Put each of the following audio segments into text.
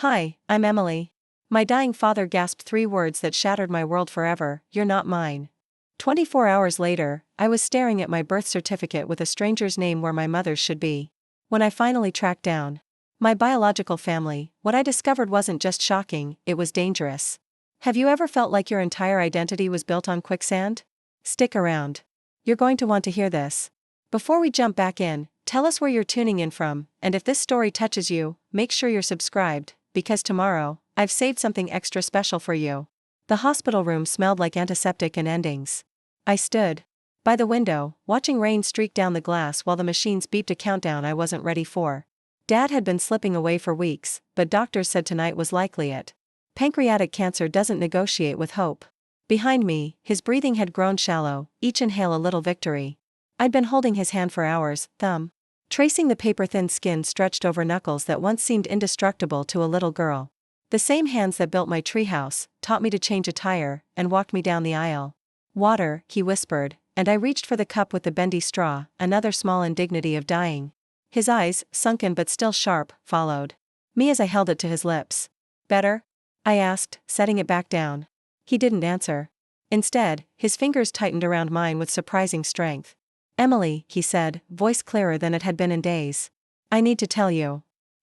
Hi, I'm Emily. My dying father gasped 3 words that shattered my world forever: "You're not mine." 24 hours later, I was staring at my birth certificate with a stranger's name where my mother's should be. When I finally tracked down my biological family, what I discovered wasn't just shocking, it was dangerous. Have you ever felt like your entire identity was built on quicksand? Stick around. You're going to want to hear this. Before we jump back in, tell us where you're tuning in from, and if this story touches you, make sure you're subscribed, because tomorrow, I've saved something extra special for you. The hospital room smelled like antiseptic and endings. I stood by the window, watching rain streak down the glass while the machines beeped a countdown I wasn't ready for. Dad had been slipping away for weeks, but doctors said tonight was likely it. Pancreatic cancer doesn't negotiate with hope. Behind me, his breathing had grown shallow, each inhale a little victory. I'd been holding his hand for hours, thumb tracing the paper-thin skin stretched over knuckles that once seemed indestructible to a little girl. The same hands that built my treehouse, taught me to change a tire, and walked me down the aisle. "Water," he whispered, and I reached for the cup with the bendy straw, another small indignity of dying. His eyes, sunken but still sharp, followed me as I held it to his lips. "Better?" I asked, setting it back down. He didn't answer. Instead, his fingers tightened around mine with surprising strength. "Emily," he said, voice clearer than it had been in days. "I need to tell you."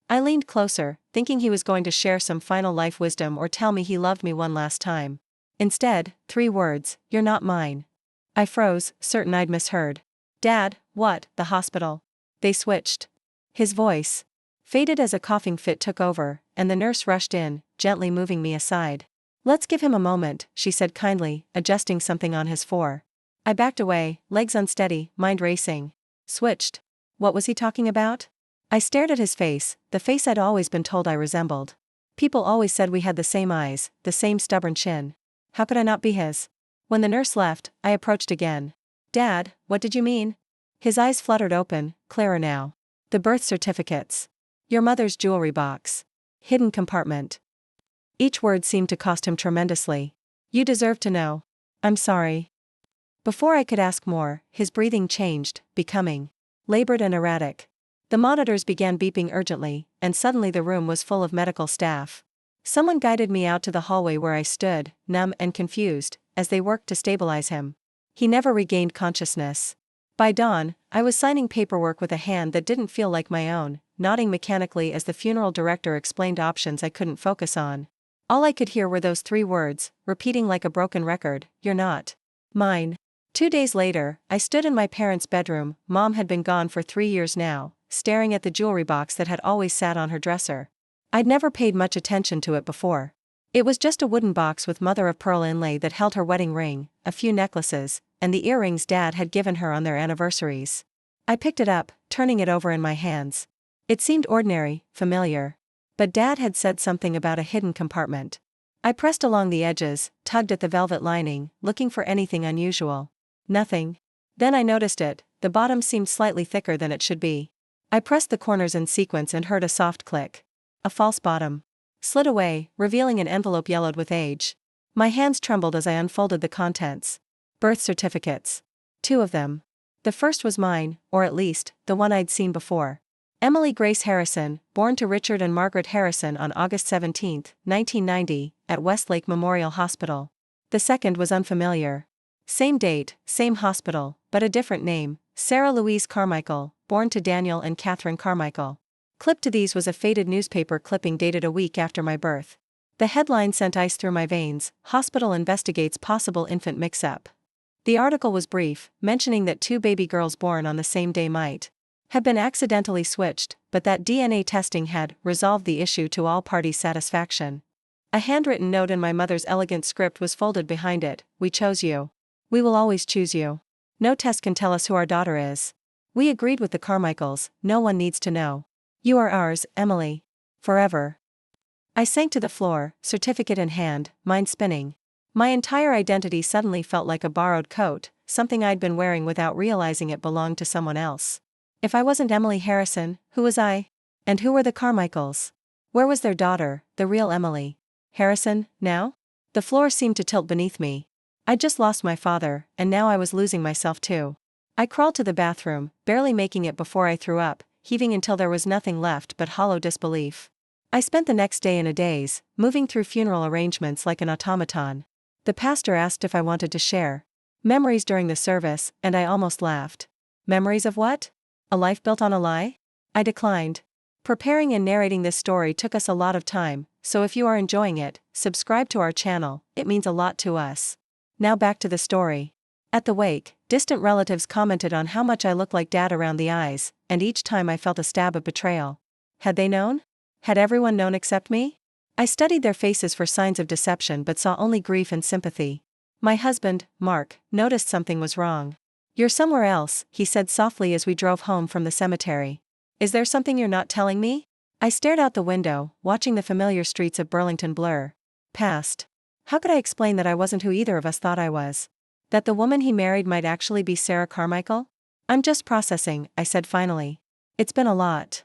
I leaned closer, thinking he was going to share some final life wisdom or tell me he loved me one last time. Instead, 3 words: "You're not mine." I froze, certain I'd misheard. "Dad, what?" "The hospital. They switched." His voice faded as a coughing fit took over, and the nurse rushed in, gently moving me aside. "Let's give him a moment," she said kindly, adjusting something on his fore. I backed away, legs unsteady, mind racing. Switched? What was he talking about? I stared at his face, the face I'd always been told I resembled. People always said we had the same eyes, the same stubborn chin. How could I not be his? When the nurse left, I approached again. "Dad, what did you mean?" His eyes fluttered open, clearer now. "The birth certificates. Your mother's jewelry box. Hidden compartment." Each word seemed to cost him tremendously. "You deserve to know. I'm sorry." Before I could ask more, his breathing changed, becoming labored and erratic. The monitors began beeping urgently, and suddenly the room was full of medical staff. Someone guided me out to the hallway where I stood, numb and confused, as they worked to stabilize him. He never regained consciousness. By dawn, I was signing paperwork with a hand that didn't feel like my own, nodding mechanically as the funeral director explained options I couldn't focus on. All I could hear were those 3 words, repeating like a broken record: "You're not mine." 2 days later, I stood in my parents' bedroom. Mom had been gone for 3 years now, staring at the jewelry box that had always sat on her dresser. I'd never paid much attention to it before. It was just a wooden box with mother-of-pearl inlay that held her wedding ring, a few necklaces, and the earrings Dad had given her on their anniversaries. I picked it up, turning it over in my hands. It seemed ordinary, familiar. But Dad had said something about a hidden compartment. I pressed along the edges, tugged at the velvet lining, looking for anything unusual. Nothing. Then I noticed it, the bottom seemed slightly thicker than it should be. I pressed the corners in sequence and heard a soft click. A false bottom slid away, revealing an envelope yellowed with age. My hands trembled as I unfolded the contents. Birth certificates. 2 of them. The first was mine, or at least, the one I'd seen before. Emily Grace Harrison, born to Richard and Margaret Harrison on August 17, 1990, at Westlake Memorial Hospital. The second was unfamiliar. Same date, same hospital, but a different name: Sarah Louise Carmichael, born to Daniel and Catherine Carmichael. Clipped to these was a faded newspaper clipping dated a week after my birth. The headline sent ice through my veins: "Hospital investigates possible infant mix-up." The article was brief, mentioning that 2 baby girls born on the same day might have been accidentally switched, but that DNA testing had resolved the issue to all parties' satisfaction. A handwritten note in my mother's elegant script was folded behind it: "We chose you. We will always choose you. No test can tell us who our daughter is. We agreed with the Carmichaels, no one needs to know. You are ours, Emily. Forever." I sank to the floor, certificate in hand, mind spinning. My entire identity suddenly felt like a borrowed coat, something I'd been wearing without realizing it belonged to someone else. If I wasn't Emily Harrison, who was I? And who were the Carmichaels? Where was their daughter, the real Emily Harrison, now? The floor seemed to tilt beneath me. I'd just lost my father, and now I was losing myself too. I crawled to the bathroom, barely making it before I threw up, heaving until there was nothing left but hollow disbelief. I spent the next day in a daze, moving through funeral arrangements like an automaton. The pastor asked if I wanted to share memories during the service, and I almost laughed. Memories of what? A life built on a lie? I declined. Preparing and narrating this story took us a lot of time, so if you are enjoying it, subscribe to our channel, it means a lot to us. Now back to the story. At the wake, distant relatives commented on how much I looked like Dad around the eyes, and each time I felt a stab of betrayal. Had they known? Had everyone known except me? I studied their faces for signs of deception but saw only grief and sympathy. My husband, Mark, noticed something was wrong. "You're somewhere else," he said softly as we drove home from the cemetery. "Is there something you're not telling me?" I stared out the window, watching the familiar streets of Burlington blur past. How could I explain that I wasn't who either of us thought I was? That the woman he married might actually be Sarah Carmichael? "I'm just processing," I said finally. "It's been a lot."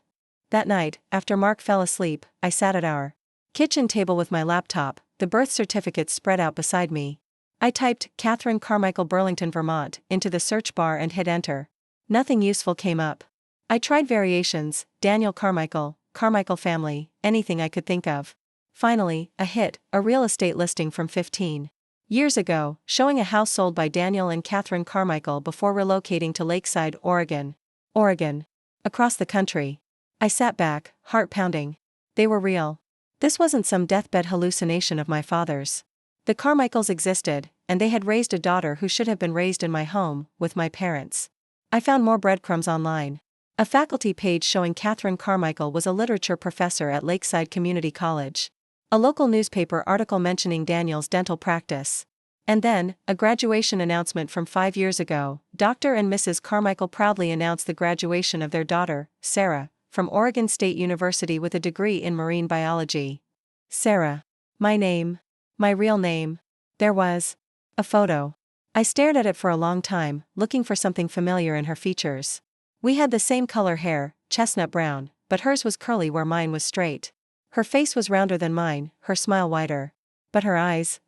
That night, after Mark fell asleep, I sat at our kitchen table with my laptop, the birth certificate spread out beside me. I typed Catherine Carmichael, Burlington, Vermont, into the search bar and hit enter. Nothing useful came up. I tried variations: Daniel Carmichael, Carmichael family, anything I could think of. Finally, a hit, a real estate listing from 15 years ago, showing a house sold by Daniel and Catherine Carmichael before relocating to Lakeside, Oregon. Across the country. I sat back, heart pounding. They were real. This wasn't some deathbed hallucination of my father's. The Carmichaels existed, and they had raised a daughter who should have been raised in my home, with my parents. I found more breadcrumbs online. A faculty page showing Catherine Carmichael was a literature professor at Lakeside Community College. A local newspaper article mentioning Daniel's dental practice. And then, a graduation announcement from 5 years ago. Dr. and Mrs. Carmichael proudly announced the graduation of their daughter, Sarah, from Oregon State University with a degree in marine biology. Sarah. My name. My real name. There was a photo. I stared at it for a long time, looking for something familiar in her features. We had the same color hair, chestnut brown, but hers was curly where mine was straight. Her face was rounder than mine, her smile wider. But her eyes?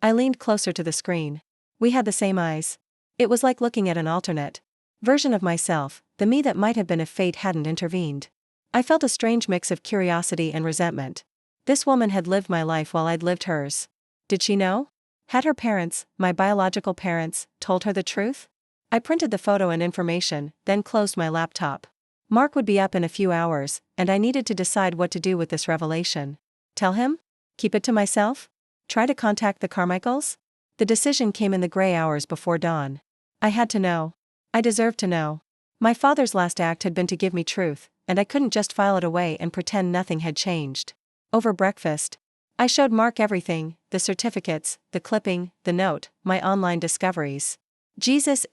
I leaned closer to the screen. We had the same eyes. It was like looking at an alternate version of myself, the me that might have been if fate hadn't intervened. I felt a strange mix of curiosity and resentment. This woman had lived my life while I'd lived hers. Did she know? Had her parents, my biological parents, told her the truth? I printed the photo and information, then closed my laptop. Mark would be up in a few hours, and I needed to decide what to do with this revelation. Tell him? Keep it to myself? Try to contact the Carmichaels? The decision came in the gray hours before dawn. I had to know. I deserved to know. My father's last act had been to give me truth, and I couldn't just file it away and pretend nothing had changed. Over breakfast, I showed Mark everything: the certificates, the clipping, the note, my online discoveries. "Jesus,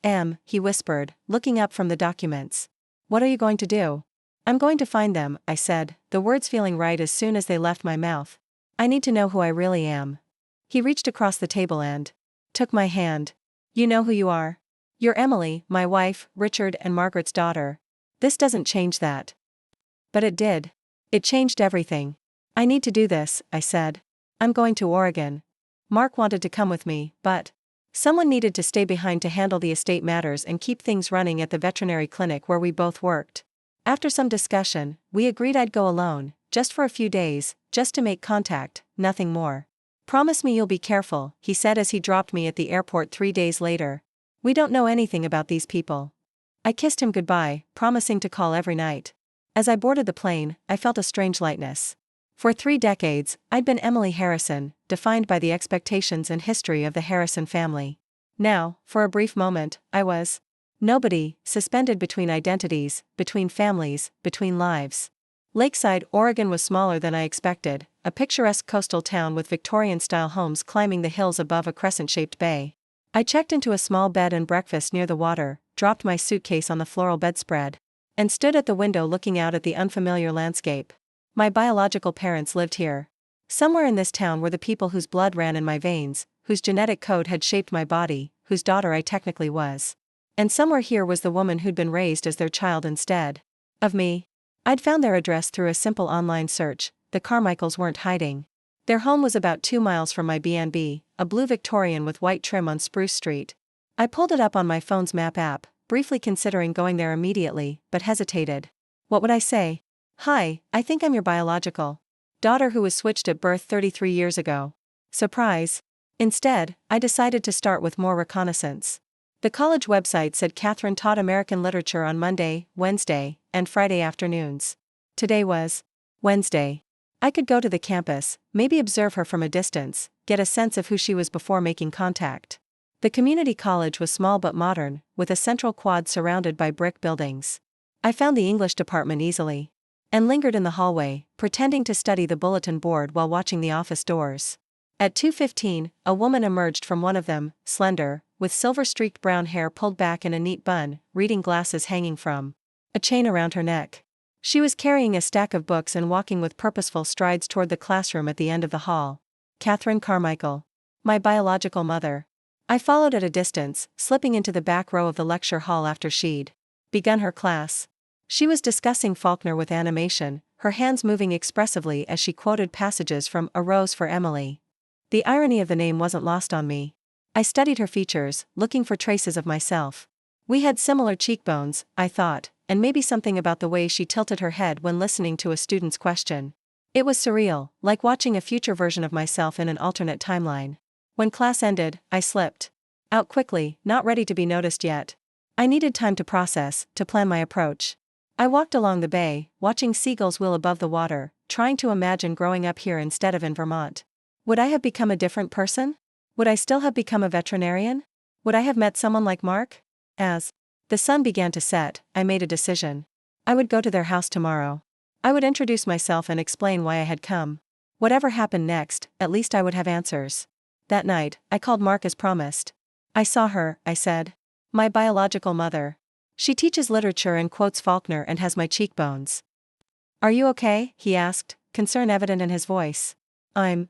he whispered, looking up from the documents. "What are you going to do?" "I'm going to find them," I said, the words feeling right as soon as they left my mouth. "I need to know who I really am." He reached across the table and took my hand. "You know who you are? You're Emily, my wife, Richard and Margaret's daughter. This doesn't change that." But it did. It changed everything. "I need to do this," I said. "I'm going to Oregon." Mark wanted to come with me, but someone needed to stay behind to handle the estate matters and keep things running at the veterinary clinic where we both worked. After some discussion, we agreed I'd go alone, just for a few days, just to make contact, nothing more. "Promise me you'll be careful," he said as he dropped me at the airport 3 days later. "We don't know anything about these people." I kissed him goodbye, promising to call every night. As I boarded the plane, I felt a strange lightness. For 3 decades, I'd been Emily Harrison, defined by the expectations and history of the Harrison family. Now, for a brief moment, I was nobody, suspended between identities, between families, between lives. Lakeside, Oregon was smaller than I expected, a picturesque coastal town with Victorian-style homes climbing the hills above a crescent-shaped bay. I checked into a small bed and breakfast near the water, dropped my suitcase on the floral bedspread, and stood at the window looking out at the unfamiliar landscape. My biological parents lived here. Somewhere in this town were the people whose blood ran in my veins, whose genetic code had shaped my body, whose daughter I technically was. And somewhere here was the woman who'd been raised as their child instead of me. I'd found their address through a simple online search. The Carmichaels weren't hiding. Their home was about 2 miles from my B&B, a blue Victorian with white trim on Spruce Street. I pulled it up on my phone's map app, briefly considering going there immediately, but hesitated. What would I say? "Hi, I think I'm your biological Daughter who was switched at birth 33 years ago. Surprise. Instead, I decided to start with more reconnaissance. The college website said Catherine taught American literature on Monday, Wednesday, and Friday afternoons. Today was Wednesday. I could go to the campus, maybe observe her from a distance, get a sense of who she was before making contact. The community college was small but modern, with a central quad surrounded by brick buildings. I found the English department easily, and lingered in the hallway, pretending to study the bulletin board while watching the office doors. At 2:15, a woman emerged from one of them, slender, with silver-streaked brown hair pulled back in a neat bun, reading glasses hanging from a chain around her neck. She was carrying a stack of books and walking with purposeful strides toward the classroom at the end of the hall. Catherine Carmichael. My biological mother. I followed at a distance, slipping into the back row of the lecture hall after she'd begun her class. She was discussing Faulkner with animation, her hands moving expressively as she quoted passages from A Rose for Emily. The irony of the name wasn't lost on me. I studied her features, looking for traces of myself. We had similar cheekbones, I thought, and maybe something about the way she tilted her head when listening to a student's question. It was surreal, like watching a future version of myself in an alternate timeline. When class ended, I slipped out quickly, not ready to be noticed yet. I needed time to process, to plan my approach. I walked along the bay, watching seagulls wheel above the water, trying to imagine growing up here instead of in Vermont. Would I have become a different person? Would I still have become a veterinarian? Would I have met someone like Mark? As the sun began to set, I made a decision. I would go to their house tomorrow. I would introduce myself and explain why I had come. Whatever happened next, at least I would have answers. That night, I called Mark as promised. I saw her, I said. My biological mother. She teaches literature and quotes Faulkner and has my cheekbones. Are you okay? He asked, concern evident in his voice. I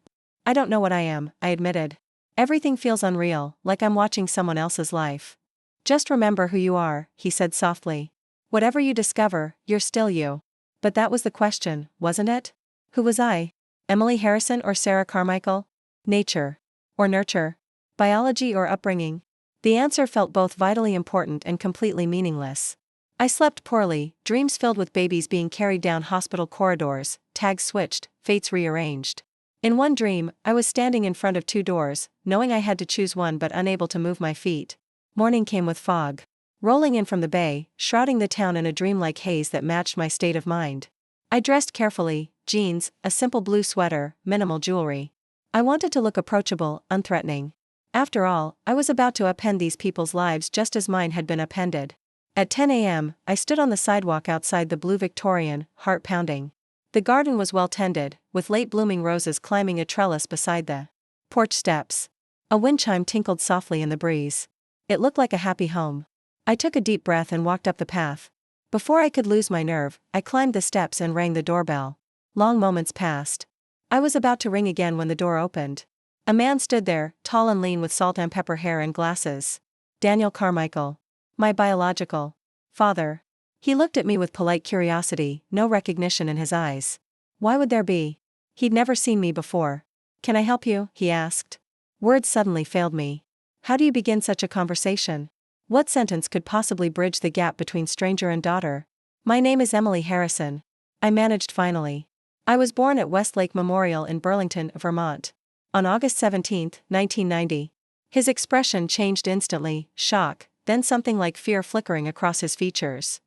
don't know what I am, I admitted. Everything feels unreal, like I'm watching someone else's life. Just remember who you are, he said softly. Whatever you discover, you're still you. But that was the question, wasn't it? Who was I? Emily Harrison or Sarah Carmichael? Nature. Or nurture? Biology or upbringing? The answer felt both vitally important and completely meaningless. I slept poorly, dreams filled with babies being carried down hospital corridors, tags switched, fates rearranged. In one dream, I was standing in front of two doors, knowing I had to choose one but unable to move my feet. Morning came with fog, rolling in from the bay, shrouding the town in a dreamlike haze that matched my state of mind. I dressed carefully, jeans, a simple blue sweater, minimal jewelry. I wanted to look approachable, unthreatening. After all, I was about to upend these people's lives just as mine had been upended. At 10 a.m., I stood on the sidewalk outside the blue Victorian, heart pounding. The garden was well tended, with late-blooming roses climbing a trellis beside the porch steps. A wind chime tinkled softly in the breeze. It looked like a happy home. I took a deep breath and walked up the path. Before I could lose my nerve, I climbed the steps and rang the doorbell. Long moments passed. I was about to ring again when the door opened. A man stood there, tall and lean with salt and pepper hair and glasses. Daniel Carmichael. My biological father. He looked at me with polite curiosity, no recognition in his eyes. Why would there be? He'd never seen me before. Can I help you? He asked. Words suddenly failed me. How do you begin such a conversation? What sentence could possibly bridge the gap between stranger and daughter? My name is Emily Harrison. I managed finally. I was born at Westlake Memorial in Burlington, Vermont. On August 17, 1990. His expression changed instantly, shock, then something like fear flickering across his features.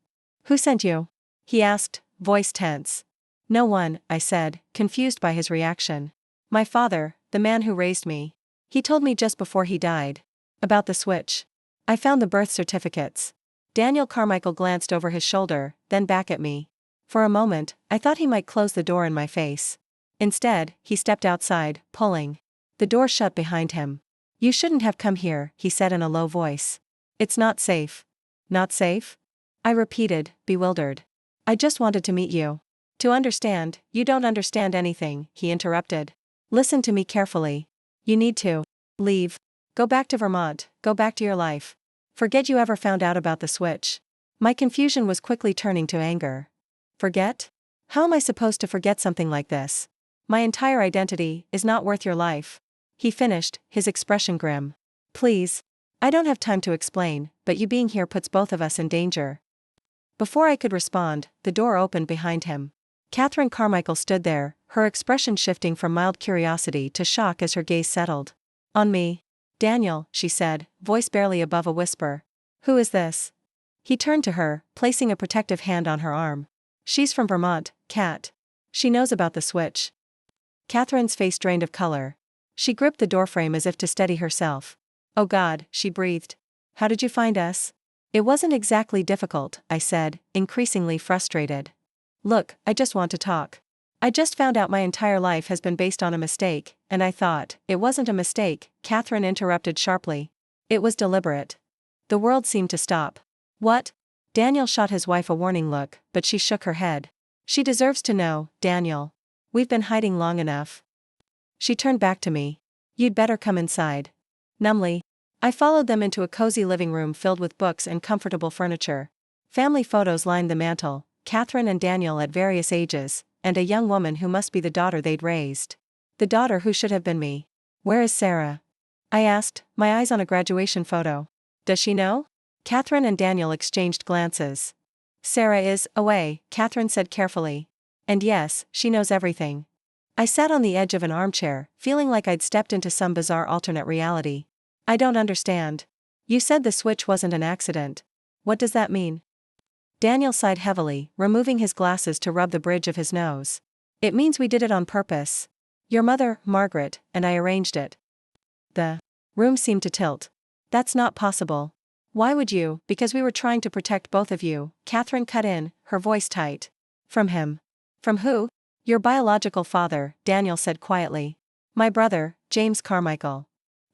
Who sent you? He asked, voice tense. No one, I said, confused by his reaction. My father, the man who raised me. He told me just before he died. About the switch. I found the birth certificates. Daniel Carmichael glanced over his shoulder, then back at me. For a moment, I thought he might close the door in my face. Instead, he stepped outside, pulling the door shut behind him. You shouldn't have come here, he said in a low voice. It's not safe. Not safe? I repeated, bewildered. I just wanted to meet you. To understand, you don't understand anything, he interrupted. Listen to me carefully. You need to leave. Go back to Vermont, go back to your life. Forget you ever found out about the switch. My confusion was quickly turning to anger. Forget? How am I supposed to forget something like this? My entire identity is not worth your life. He finished, his expression grim. Please. I don't have time to explain, but you being here puts both of us in danger. Before I could respond, the door opened behind him. Catherine Carmichael stood there, her expression shifting from mild curiosity to shock as her gaze settled on me. Daniel, she said, voice barely above a whisper. Who is this? He turned to her, placing a protective hand on her arm. She's from Vermont, Kat. She knows about the switch. Catherine's face drained of color. She gripped the doorframe as if to steady herself. Oh God, she breathed. How did you find us? It wasn't exactly difficult, I said, increasingly frustrated. Look, I just want to talk. I just found out my entire life has been based on a mistake, and I thought, it wasn't a mistake, Catherine interrupted sharply. It was deliberate. The world seemed to stop. What? Daniel shot his wife a warning look, but she shook her head. She deserves to know, Daniel. We've been hiding long enough. She turned back to me. You'd better come inside. Numbly, I followed them into a cozy living room filled with books and comfortable furniture. Family photos lined the mantel, Catherine and Daniel at various ages, and a young woman who must be the daughter they'd raised. The daughter who should have been me. Where is Sarah? I asked, my eyes on a graduation photo. Does she know? Catherine and Daniel exchanged glances. Sarah is away, Catherine said carefully. And yes, she knows everything. I sat on the edge of an armchair, feeling like I'd stepped into some bizarre alternate reality. I don't understand. You said the switch wasn't an accident. What does that mean? Daniel sighed heavily, removing his glasses to rub the bridge of his nose. It means we did it on purpose. Your mother, Margaret, and I arranged it. The room seemed to tilt. That's not possible. Why would you? Because we were trying to protect both of you, Catherine cut in, her voice tight. From him. From who? Your biological father, Daniel said quietly. My brother, James Carmichael.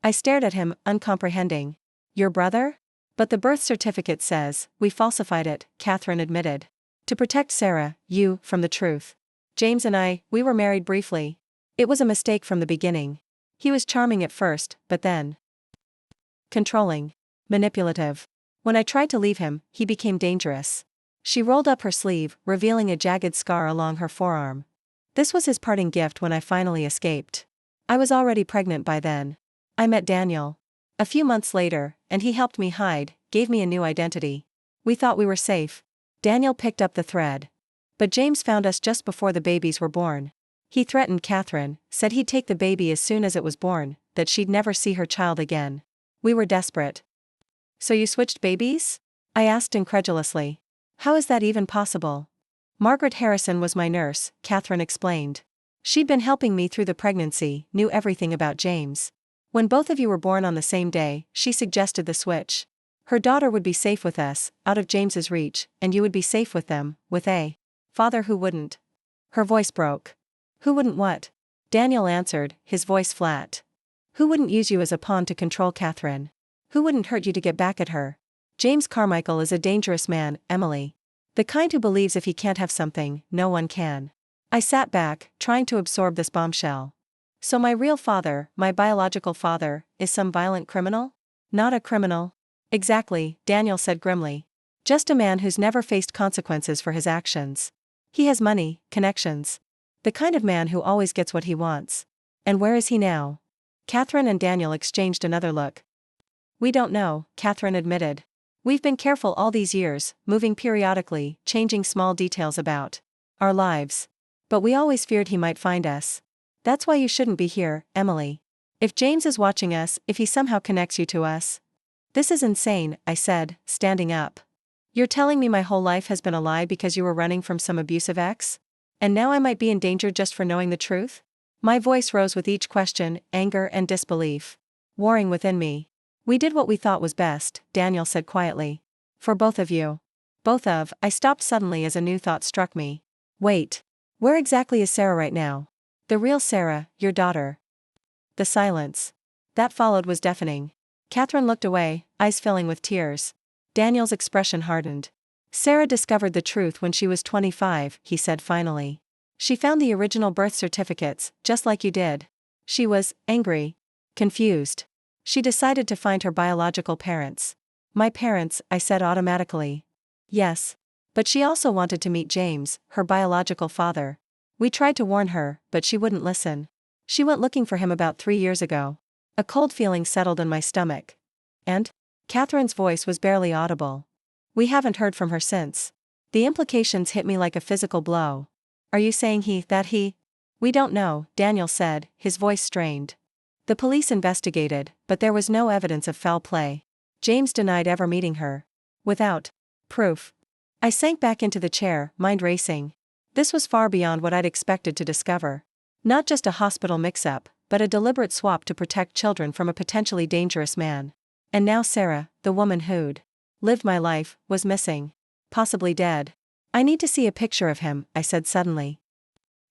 I stared at him, uncomprehending. Your brother? But the birth certificate says, we falsified it, Catherine admitted. To protect Sarah, you, from the truth. James and I, we were married briefly. It was a mistake from the beginning. He was charming at first, but then controlling. Manipulative. When I tried to leave him, he became dangerous. She rolled up her sleeve, revealing a jagged scar along her forearm. This was his parting gift when I finally escaped. I was already pregnant by then. I met Daniel a few months later, and he helped me hide, gave me a new identity. We thought we were safe. Daniel picked up the thread. But James found us just before the babies were born. He threatened Catherine, said he'd take the baby as soon as it was born, that she'd never see her child again. We were desperate. So you switched babies? I asked incredulously. How is that even possible? Margaret Harrison was my nurse, Catherine explained. She'd been helping me through the pregnancy, knew everything about James. When both of you were born on the same day, she suggested the switch. Her daughter would be safe with us, out of James's reach, and you would be safe with them, with a father who wouldn't. Her voice broke. Who wouldn't what? Daniel answered, his voice flat. Who wouldn't use you as a pawn to control Catherine? Who wouldn't hurt you to get back at her? James Carmichael is a dangerous man, Emily. The kind who believes if he can't have something, no one can. I sat back, trying to absorb this bombshell. So my real father, my biological father, is some violent criminal? Not a criminal. Exactly, Daniel said grimly. Just a man who's never faced consequences for his actions. He has money, connections. The kind of man who always gets what he wants. And where is he now? Catherine and Daniel exchanged another look. We don't know, Catherine admitted. We've been careful all these years, moving periodically, changing small details about our lives. But we always feared he might find us. That's why you shouldn't be here, Emily. If James is watching us, if he somehow connects you to us. This is insane, I said, standing up. You're telling me my whole life has been a lie because you were running from some abusive ex? And now I might be in danger just for knowing the truth? My voice rose with each question, anger and disbelief warring within me. We did what we thought was best, Daniel said quietly. For both of you. I stopped suddenly as a new thought struck me. Wait. Where exactly is Sarah right now? The real Sarah, your daughter. The silence that followed was deafening. Catherine looked away, eyes filling with tears. Daniel's expression hardened. Sarah discovered the truth when she was 25, he said finally. She found the original birth certificates, just like you did. She was angry, confused. She decided to find her biological parents. My parents, I said automatically. Yes. But she also wanted to meet James, her biological father. We tried to warn her, but she wouldn't listen. She went looking for him about 3 years ago. A cold feeling settled in my stomach. And? Catherine's voice was barely audible. We haven't heard from her since. The implications hit me like a physical blow. Are you saying he? We don't know, Daniel said, his voice strained. The police investigated, but there was no evidence of foul play. James denied ever meeting her. Without proof. I sank back into the chair, mind racing. This was far beyond what I'd expected to discover. Not just a hospital mix-up, but a deliberate swap to protect children from a potentially dangerous man. And now Sarah, the woman who'd lived my life, was missing. Possibly dead. I need to see a picture of him, I said suddenly.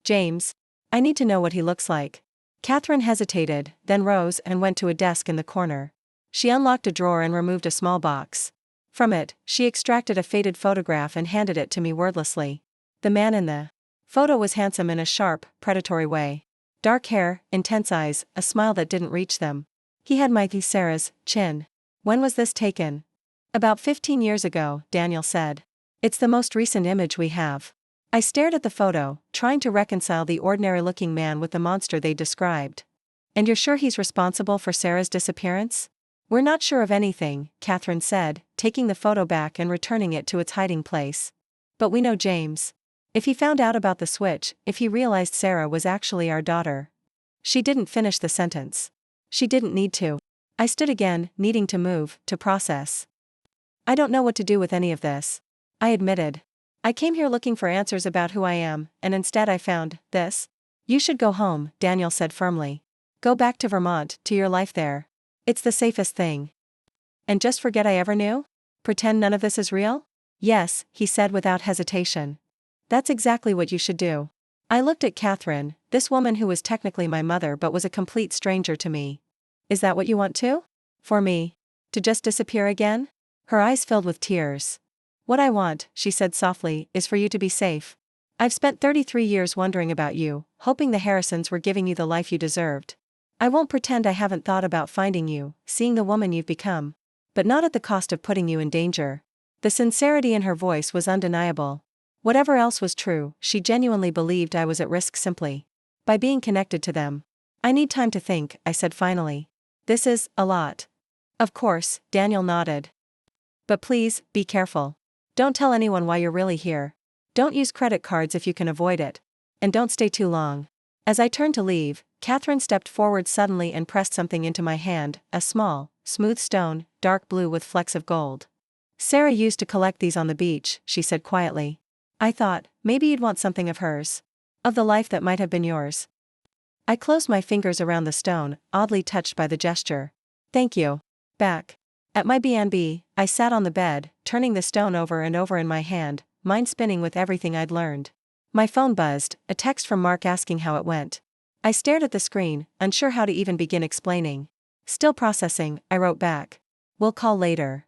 James. I need to know what he looks like. Catherine hesitated, then rose and went to a desk in the corner. She unlocked a drawer and removed a small box. From it, she extracted a faded photograph and handed it to me wordlessly. The man in the photo was handsome in a sharp, predatory way. Dark hair, intense eyes, a smile that didn't reach them. He had Sarah's chin. When was this taken? About 15 years ago, Daniel said. It's the most recent image we have. I stared at the photo, trying to reconcile the ordinary-looking man with the monster they described. And you're sure he's responsible for Sarah's disappearance? We're not sure of anything, Catherine said, taking the photo back and returning it to its hiding place. But we know James. If he found out about the switch, if he realized Sarah was actually our daughter. She didn't finish the sentence. She didn't need to. I stood again, needing to move, to process. I don't know what to do with any of this. I admitted. I came here looking for answers about who I am, and instead I found this. You should go home, Daniel said firmly. Go back to Vermont, to your life there. It's the safest thing. And just forget I ever knew? Pretend none of this is real? Yes, he said without hesitation. That's exactly what you should do. I looked at Catherine, this woman who was technically my mother but was a complete stranger to me. Is that what you want too? For me? To just disappear again? Her eyes filled with tears. What I want, she said softly, is for you to be safe. I've spent 33 years wondering about you, hoping the Harrisons were giving you the life you deserved. I won't pretend I haven't thought about finding you, seeing the woman you've become. But not at the cost of putting you in danger. The sincerity in her voice was undeniable. Whatever else was true, she genuinely believed I was at risk simply by being connected to them. I need time to think, I said finally. This is a lot. Of course, Daniel nodded. But please, be careful. Don't tell anyone why you're really here. Don't use credit cards if you can avoid it. And don't stay too long. As I turned to leave, Catherine stepped forward suddenly and pressed something into my hand, a small, smooth stone, dark blue with flecks of gold. Sarah used to collect these on the beach, she said quietly. I thought, maybe you'd want something of hers. Of the life that might have been yours. I closed my fingers around the stone, oddly touched by the gesture. Thank you. Back. At my B&B, I sat on the bed, turning the stone over and over in my hand, mind spinning with everything I'd learned. My phone buzzed, a text from Mark asking how it went. I stared at the screen, unsure how to even begin explaining. Still processing, I wrote back. We'll call later.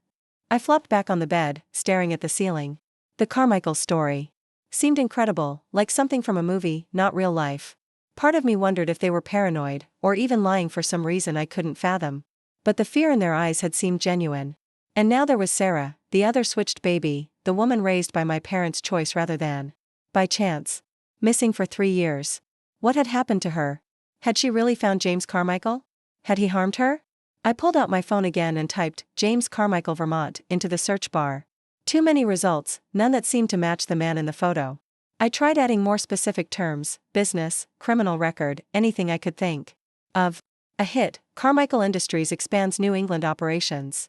I flopped back on the bed, staring at the ceiling. The Carmichael story seemed incredible, like something from a movie, not real life. Part of me wondered if they were paranoid, or even lying for some reason I couldn't fathom. But the fear in their eyes had seemed genuine. And now there was Sarah, the other switched baby, the woman raised by my parents' choice rather than by chance. Missing for 3 years. What had happened to her? Had she really found James Carmichael? Had he harmed her? I pulled out my phone again and typed, James Carmichael Vermont, into the search bar. Too many results, none that seemed to match the man in the photo. I tried adding more specific terms, business, criminal record, anything I could think of. A hit, Carmichael Industries expands New England operations.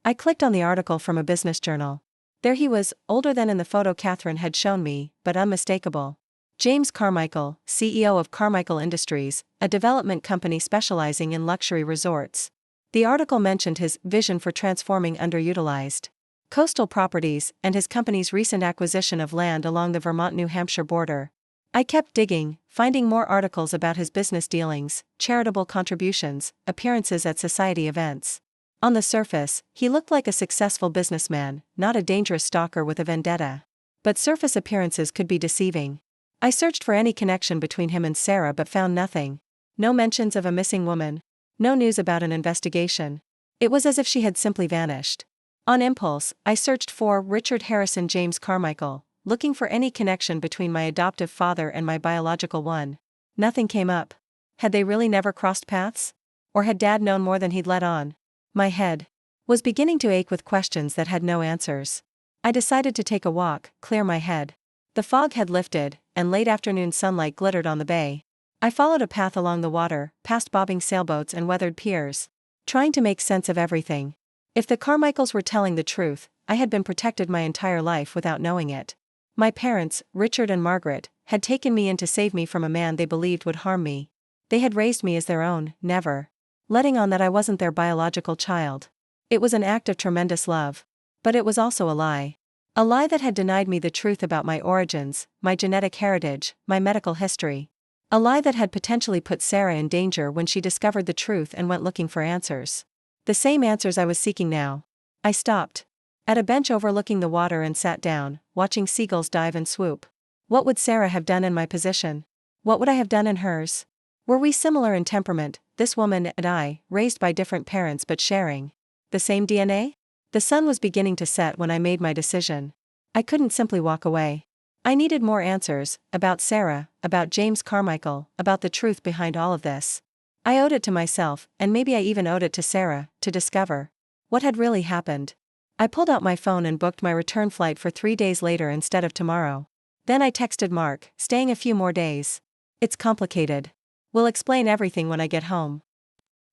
I clicked on the article from a business journal. There he was, older than in the photo Catherine had shown me, but unmistakable. James Carmichael, CEO of Carmichael Industries, a development company specializing in luxury resorts. The article mentioned his vision for transforming underutilized coastal properties and his company's recent acquisition of land along the Vermont-New Hampshire border. I kept digging, finding more articles about his business dealings, charitable contributions, appearances at society events. On the surface, he looked like a successful businessman, not a dangerous stalker with a vendetta. But surface appearances could be deceiving. I searched for any connection between him and Sarah but found nothing. No mentions of a missing woman. No news about an investigation. It was as if she had simply vanished. On impulse, I searched for Richard Harrison James Carmichael, looking for any connection between my adoptive father and my biological one. Nothing came up. Had they really never crossed paths? Or had Dad known more than he'd let on? My head was beginning to ache with questions that had no answers. I decided to take a walk, clear my head. The fog had lifted, and late afternoon sunlight glittered on the bay. I followed a path along the water, past bobbing sailboats and weathered piers, trying to make sense of everything. If the Carmichaels were telling the truth, I had been protected my entire life without knowing it. My parents, Richard and Margaret, had taken me in to save me from a man they believed would harm me. They had raised me as their own, never letting on that I wasn't their biological child. It was an act of tremendous love. But it was also a lie. A lie that had denied me the truth about my origins, my genetic heritage, my medical history. A lie that had potentially put Sarah in danger when she discovered the truth and went looking for answers. The same answers I was seeking now. I stopped at a bench overlooking the water and sat down, watching seagulls dive and swoop. What would Sarah have done in my position? What would I have done in hers? Were we similar in temperament, this woman and I, raised by different parents but sharing the same DNA? The sun was beginning to set when I made my decision. I couldn't simply walk away. I needed more answers, about Sarah, about James Carmichael, about the truth behind all of this. I owed it to myself, and maybe I even owed it to Sarah, to discover what had really happened. I pulled out my phone and booked my return flight for 3 days later instead of tomorrow. Then I texted Mark, staying a few more days. It's complicated. We'll explain everything when I get home.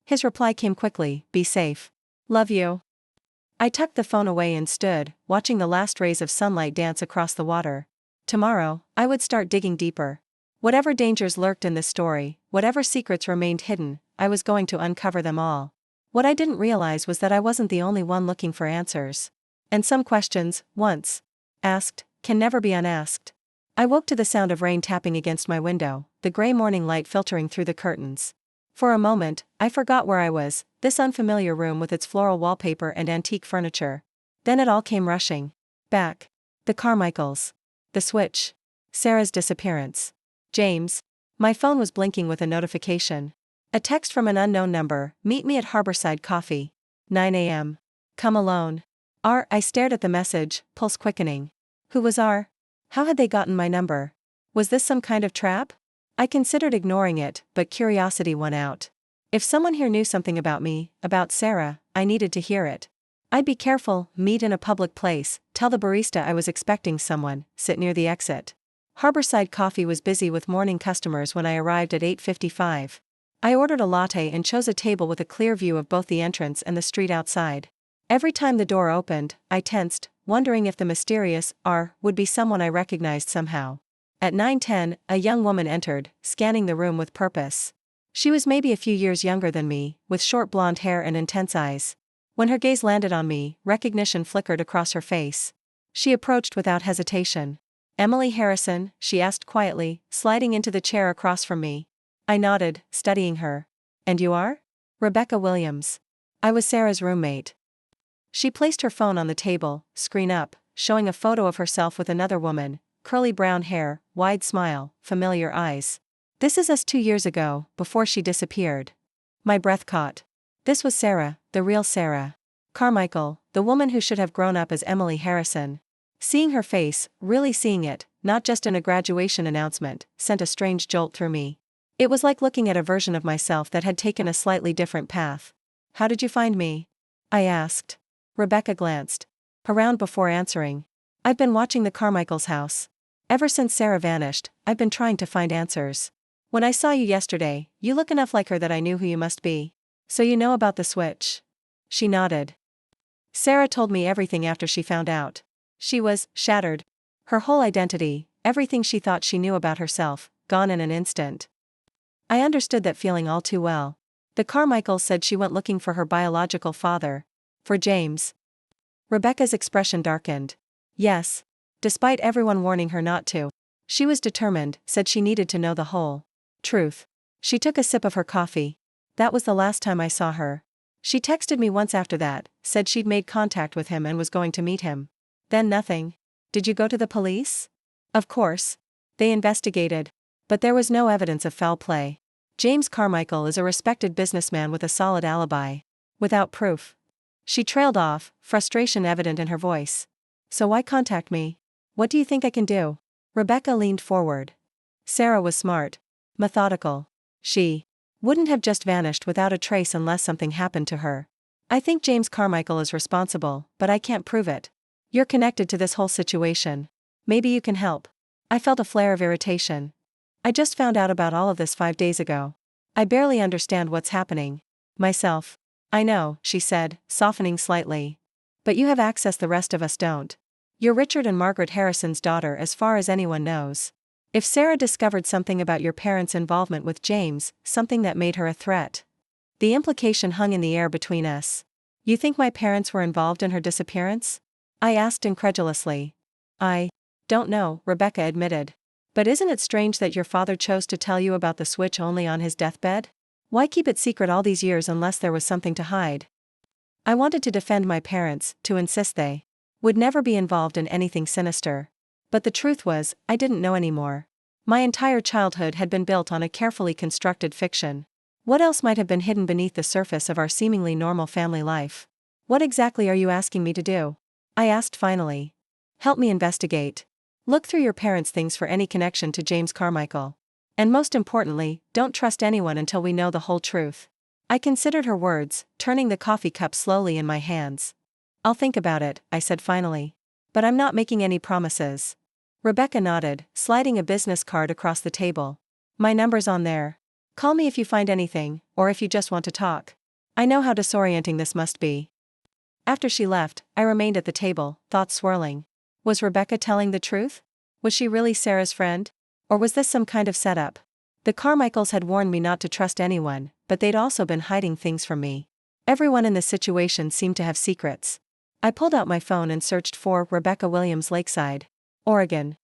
His reply came quickly, be safe. Love you. I tucked the phone away and stood, watching the last rays of sunlight dance across the water. Tomorrow, I would start digging deeper. Whatever dangers lurked in this story, whatever secrets remained hidden, I was going to uncover them all. What I didn't realize was that I wasn't the only one looking for answers. And some questions, once asked, can never be unasked. I woke to the sound of rain tapping against my window, the gray morning light filtering through the curtains. For a moment, I forgot where I was, this unfamiliar room with its floral wallpaper and antique furniture. Then it all came rushing back. The Carmichaels. The switch. Sarah's disappearance. James. My phone was blinking with a notification. A text from an unknown number, meet me at Harborside Coffee. 9 a.m. Come alone. I stared at the message, pulse quickening. Who was R? How had they gotten my number? Was this some kind of trap? I considered ignoring it, but curiosity won out. If someone here knew something about me, about Sarah, I needed to hear it. I'd be careful, meet in a public place, tell the barista I was expecting someone, sit near the exit. Harborside Coffee was busy with morning customers when I arrived at 8:55. I ordered a latte and chose a table with a clear view of both the entrance and the street outside. Every time the door opened, I tensed, wondering if the mysterious R would be someone I recognized somehow. At 9:10, a young woman entered, scanning the room with purpose. She was maybe a few years younger than me, with short blonde hair and intense eyes. When her gaze landed on me, recognition flickered across her face. She approached without hesitation. Emily Harrison, she asked quietly, sliding into the chair across from me. I nodded, studying her. And you are? Rebecca Williams. I was Sarah's roommate. She placed her phone on the table, screen up, showing a photo of herself with another woman, curly brown hair, wide smile, familiar eyes. This is us 2 years ago, before she disappeared. My breath caught. This was Sarah, the real Sarah Carmichael, the woman who should have grown up as Emily Harrison. Seeing her face, really seeing it, not just in a graduation announcement, sent a strange jolt through me. It was like looking at a version of myself that had taken a slightly different path. How did you find me? I asked. Rebecca glanced around before answering. I've been watching the Carmichaels' house. Ever since Sarah vanished, I've been trying to find answers. When I saw you yesterday, you look enough like her that I knew who you must be. So you know about the switch? She nodded. Sarah told me everything after she found out. She was shattered. Her whole identity, everything she thought she knew about herself, gone in an instant. I understood that feeling all too well. The Carmichaels said she went looking for her biological father. For James. Rebecca's expression darkened. Yes. Despite everyone warning her not to. She was determined, said she needed to know the whole truth. She took a sip of her coffee. That was the last time I saw her. She texted me once after that, said she'd made contact with him and was going to meet him. Then nothing. Did you go to the police? Of course. They investigated. But there was no evidence of foul play. James Carmichael is a respected businessman with a solid alibi. Without proof. She trailed off, frustration evident in her voice. So why contact me? What do you think I can do? Rebecca leaned forward. Sarah was smart. Methodical. She wouldn't have just vanished without a trace unless something happened to her. I think James Carmichael is responsible, but I can't prove it. You're connected to this whole situation. Maybe you can help. I felt a flare of irritation. I just found out about all of this 5 days ago. I barely understand what's happening. Myself. I know, she said, softening slightly. But you have access the rest of us don't. You're Richard and Margaret Harrison's daughter as far as anyone knows. If Sarah discovered something about your parents' involvement with James, something that made her a threat. The implication hung in the air between us. You think my parents were involved in her disappearance? I asked incredulously. I don't know, Rebecca admitted. But isn't it strange that your father chose to tell you about the switch only on his deathbed? Why keep it secret all these years unless there was something to hide? I wanted to defend my parents, to insist they would never be involved in anything sinister. But the truth was, I didn't know anymore. My entire childhood had been built on a carefully constructed fiction. What else might have been hidden beneath the surface of our seemingly normal family life? What exactly are you asking me to do? I asked finally. Help me investigate. Look through your parents' things for any connection to James Carmichael. And most importantly, don't trust anyone until we know the whole truth. I considered her words, turning the coffee cup slowly in my hands. I'll think about it, I said finally. But I'm not making any promises. Rebecca nodded, sliding a business card across the table. My number's on there. Call me if you find anything, or if you just want to talk. I know how disorienting this must be. After she left, I remained at the table, thoughts swirling. Was Rebecca telling the truth? Was she really Sarah's friend? Or was this some kind of setup? The Carmichaels had warned me not to trust anyone, but they'd also been hiding things from me. Everyone in this situation seemed to have secrets. I pulled out my phone and searched for Rebecca Williams, Lakeside, Oregon.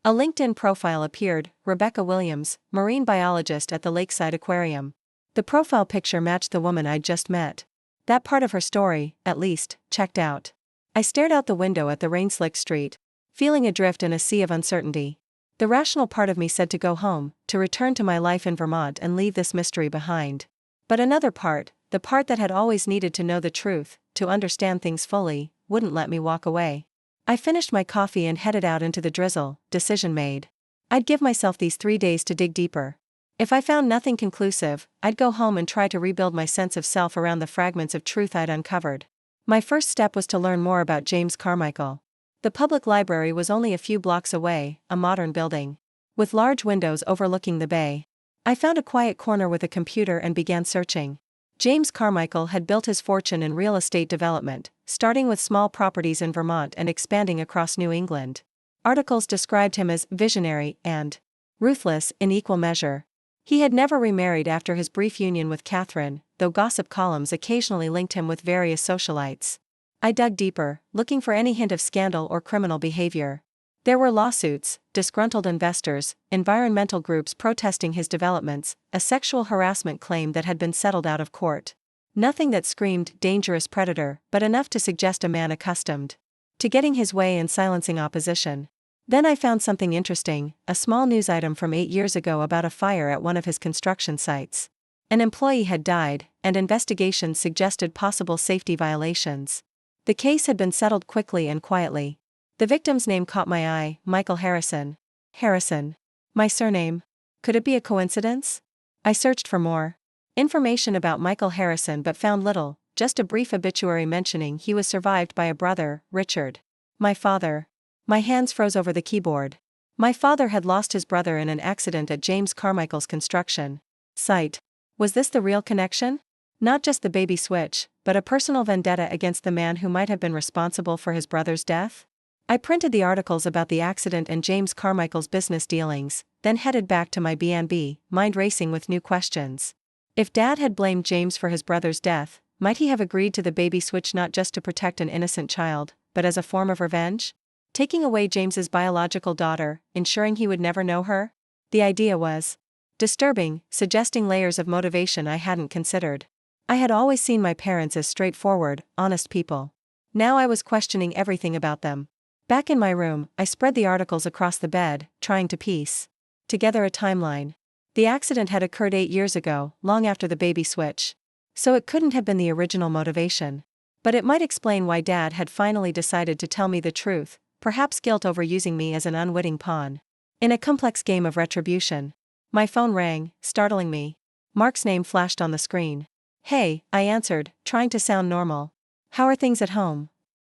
A LinkedIn profile appeared, Rebecca Williams, marine biologist at the Lakeside Aquarium. The profile picture matched the woman I'd just met. That part of her story, at least, checked out. I stared out the window at the rain-slicked street, feeling adrift in a sea of uncertainty. The rational part of me said to go home, to return to my life in Vermont and leave this mystery behind. But another part, the part that had always needed to know the truth, to understand things fully, wouldn't let me walk away. I finished my coffee and headed out into the drizzle, decision made. I'd give myself these 3 days to dig deeper. If I found nothing conclusive, I'd go home and try to rebuild my sense of self around the fragments of truth I'd uncovered. My first step was to learn more about James Carmichael. The public library was only a few blocks away, a modern building, with large windows overlooking the bay. I found a quiet corner with a computer and began searching. James Carmichael had built his fortune in real estate development, starting with small properties in Vermont and expanding across New England. Articles described him as visionary and ruthless in equal measure. He had never remarried after his brief union with Catherine, though gossip columns occasionally linked him with various socialites. I dug deeper, looking for any hint of scandal or criminal behavior. There were lawsuits, disgruntled investors, environmental groups protesting his developments, a sexual harassment claim that had been settled out of court. Nothing that screamed dangerous predator, but enough to suggest a man accustomed to getting his way and silencing opposition. Then I found something interesting, a small news item from 8 years ago about a fire at one of his construction sites. An employee had died, and investigations suggested possible safety violations. The case had been settled quickly and quietly. The victim's name caught my eye, Michael Harrison. Harrison. My surname. Could it be a coincidence? I searched for more information about Michael Harrison but found little, just a brief obituary mentioning he was survived by a brother, Richard. My father. My hands froze over the keyboard. My father had lost his brother in an accident at James Carmichael's construction site. Was this the real connection? Not just the baby switch, but a personal vendetta against the man who might have been responsible for his brother's death? I printed the articles about the accident and James Carmichael's business dealings, then headed back to my B&B, mind racing with new questions. If Dad had blamed James for his brother's death, might he have agreed to the baby switch not just to protect an innocent child, but as a form of revenge? Taking away James's biological daughter, ensuring he would never know her? The idea was disturbing, suggesting layers of motivation I hadn't considered. I had always seen my parents as straightforward, honest people. Now I was questioning everything about them. Back in my room, I spread the articles across the bed, trying to piece together a timeline. The accident had occurred 8 years ago, long after the baby switch. So it couldn't have been the original motivation. But it might explain why Dad had finally decided to tell me the truth, perhaps guilt over using me as an unwitting pawn in a complex game of retribution. My phone rang, startling me. Mark's name flashed on the screen. Hey, I answered, trying to sound normal. How are things at home?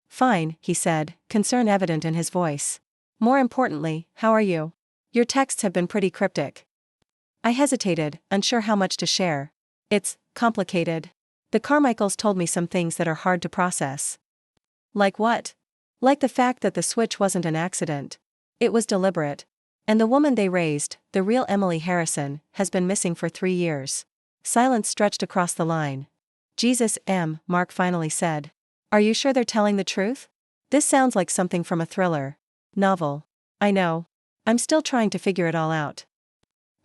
Fine, he said, concern evident in his voice. More importantly, how are you? Your texts have been pretty cryptic. I hesitated, unsure how much to share. It's complicated. The Carmichaels told me some things that are hard to process. Like what? Like the fact that the switch wasn't an accident. It was deliberate. And the woman they raised, the real Emily Harrison, has been missing for 3 years. Silence stretched across the line. Jesus, Mark finally said. Are you sure they're telling the truth? This sounds like something from a thriller novel. I know. I'm still trying to figure it all out.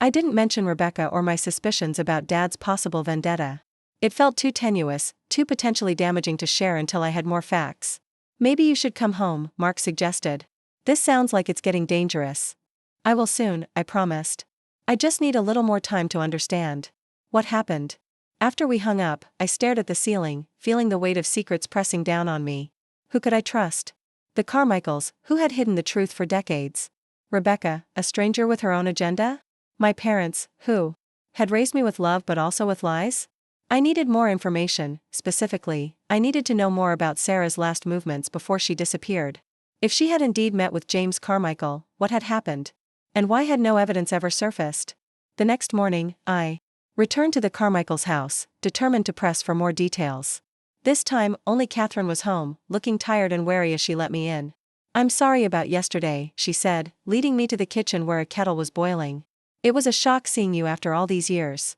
I didn't mention Rebecca or my suspicions about Dad's possible vendetta. It felt too tenuous, too potentially damaging to share until I had more facts. Maybe you should come home, Mark suggested. This sounds like it's getting dangerous. I will soon, I promised. I just need a little more time to understand. What happened? After we hung up, I stared at the ceiling, feeling the weight of secrets pressing down on me. Who could I trust? The Carmichaels, who had hidden the truth for decades. Rebecca, a stranger with her own agenda? My parents, who had raised me with love but also with lies? I needed more information. Specifically, I needed to know more about Sarah's last movements before she disappeared. If she had indeed met with James Carmichael, what had happened? And why had no evidence ever surfaced? The next morning, I returned to the Carmichaels' house, determined to press for more details. This time, only Catherine was home, looking tired and wary as she let me in. I'm sorry about yesterday, she said, leading me to the kitchen where a kettle was boiling. It was a shock seeing you after all these years.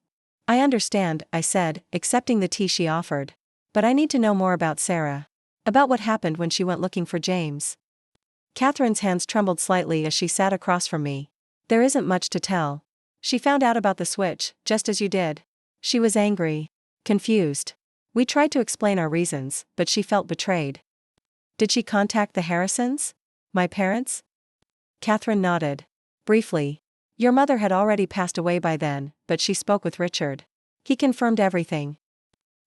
I understand, I said, accepting the tea she offered. But I need to know more about Sarah. About what happened when she went looking for James. Catherine's hands trembled slightly as she sat across from me. There isn't much to tell. She found out about the switch, just as you did. She was angry. Confused. We tried to explain our reasons, but she felt betrayed. Did she contact the Harrisons? My parents? Catherine nodded. Briefly. Your mother had already passed away by then, but she spoke with Richard. He confirmed everything.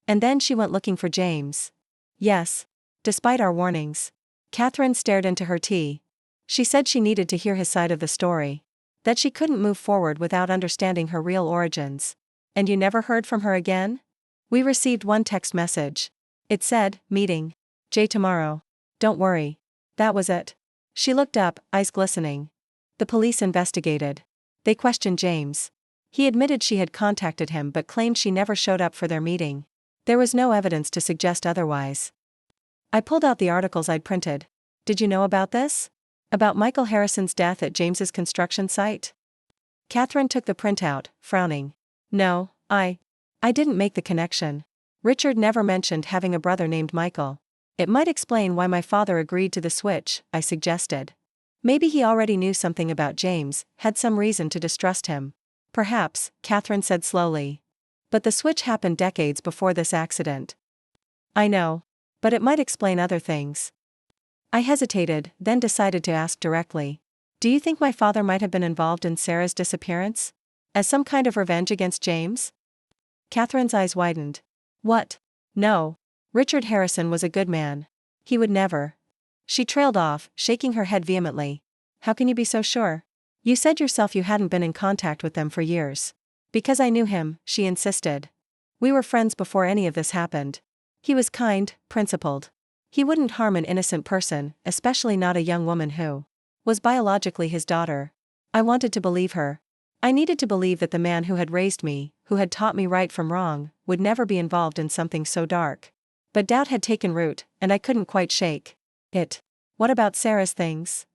And then she went looking for James. Yes. Despite our warnings. Catherine stared into her tea. She said she needed to hear his side of the story. That she couldn't move forward without understanding her real origins. And you never heard from her again? We received one text message. It said, meeting Jay tomorrow. Don't worry. That was it. She looked up, eyes glistening. The police investigated. They questioned James. He admitted she had contacted him but claimed she never showed up for their meeting. There was no evidence to suggest otherwise. I pulled out the articles I'd printed. Did you know about this? About Michael Harrison's death at James's construction site? Catherine took the printout, frowning. No, I didn't make the connection. Richard never mentioned having a brother named Michael. It might explain why my father agreed to the switch, I suggested. Maybe he already knew something about James, had some reason to distrust him. Perhaps, Catherine said slowly. But the switch happened decades before this accident. I know. But it might explain other things. I hesitated, then decided to ask directly. Do you think my father might have been involved in Sarah's disappearance? As some kind of revenge against James? Catherine's eyes widened. What? No. Richard Harrison was a good man. He would never. She trailed off, shaking her head vehemently. How can you be so sure? You said yourself you hadn't been in contact with them for years. Because I knew him, she insisted. We were friends before any of this happened. He was kind, principled. He wouldn't harm an innocent person, especially not a young woman who was biologically his daughter. I wanted to believe her. I needed to believe that the man who had raised me, who had taught me right from wrong, would never be involved in something so dark. But doubt had taken root, and I couldn't quite shake it. What about Sarah's things?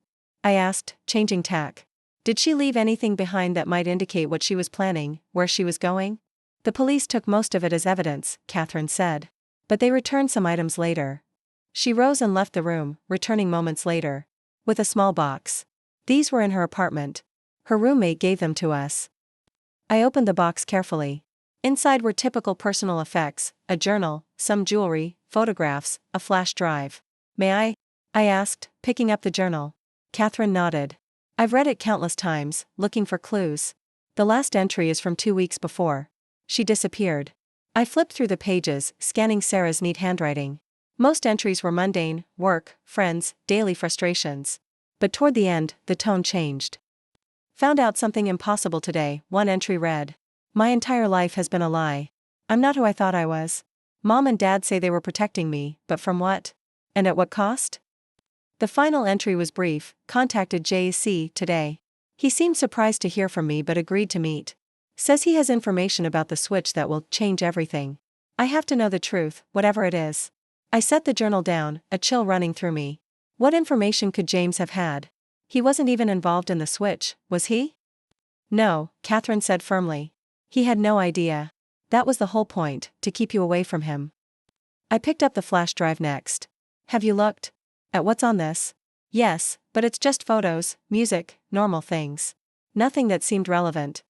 I asked, changing tack. Did she leave anything behind that might indicate what she was planning, where she was going? The police took most of it as evidence, Catherine said. But they returned some items later. She rose and left the room, returning moments later. With a small box. These were in her apartment. Her roommate gave them to us. I opened the box carefully. Inside were typical personal effects, a journal, some jewelry, photographs, a flash drive. May I? I asked, picking up the journal. Catherine nodded. I've read it countless times, looking for clues. The last entry is from 2 weeks before she disappeared. I flipped through the pages, scanning Sarah's neat handwriting. Most entries were mundane, work, friends, daily frustrations. But toward the end, the tone changed. Found out something impossible today, one entry read. My entire life has been a lie. I'm not who I thought I was. Mom and Dad say they were protecting me, but from what? And at what cost? The final entry was brief: contacted JC today. He seemed surprised to hear from me but agreed to meet. Says he has information about the switch that will change everything. I have to know the truth, whatever it is. I set the journal down, a chill running through me. What information could James have had? He wasn't even involved in the switch, was he? No, Catherine said firmly. He had no idea. That was the whole point, to keep you away from him. I picked up the flash drive next. Have you looked at what's on this? Yes, but it's just photos, music, normal things. Nothing that seemed relevant.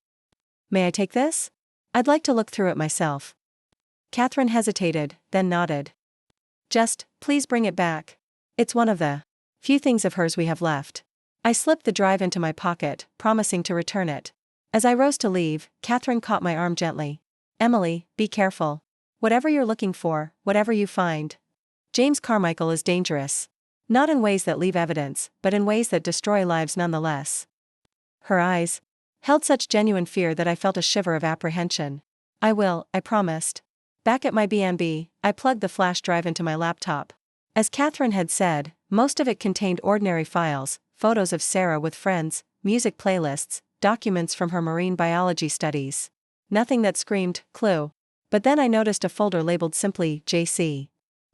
May I take this? I'd like to look through it myself. Catherine hesitated, then nodded. Just, please bring it back. It's one of the few things of hers we have left. I slipped the drive into my pocket, promising to return it. As I rose to leave, Catherine caught my arm gently. Emily, be careful. Whatever you're looking for, whatever you find. James Carmichael is dangerous. Not in ways that leave evidence, but in ways that destroy lives nonetheless. Her eyes held such genuine fear that I felt a shiver of apprehension. I promised. Back at my B&B, I plugged the flash drive into my laptop. As Catherine had said, most of it contained ordinary files, photos of Sarah with friends, music playlists, documents from her marine biology studies. Nothing that screamed clue. But then I noticed a folder labeled simply JC.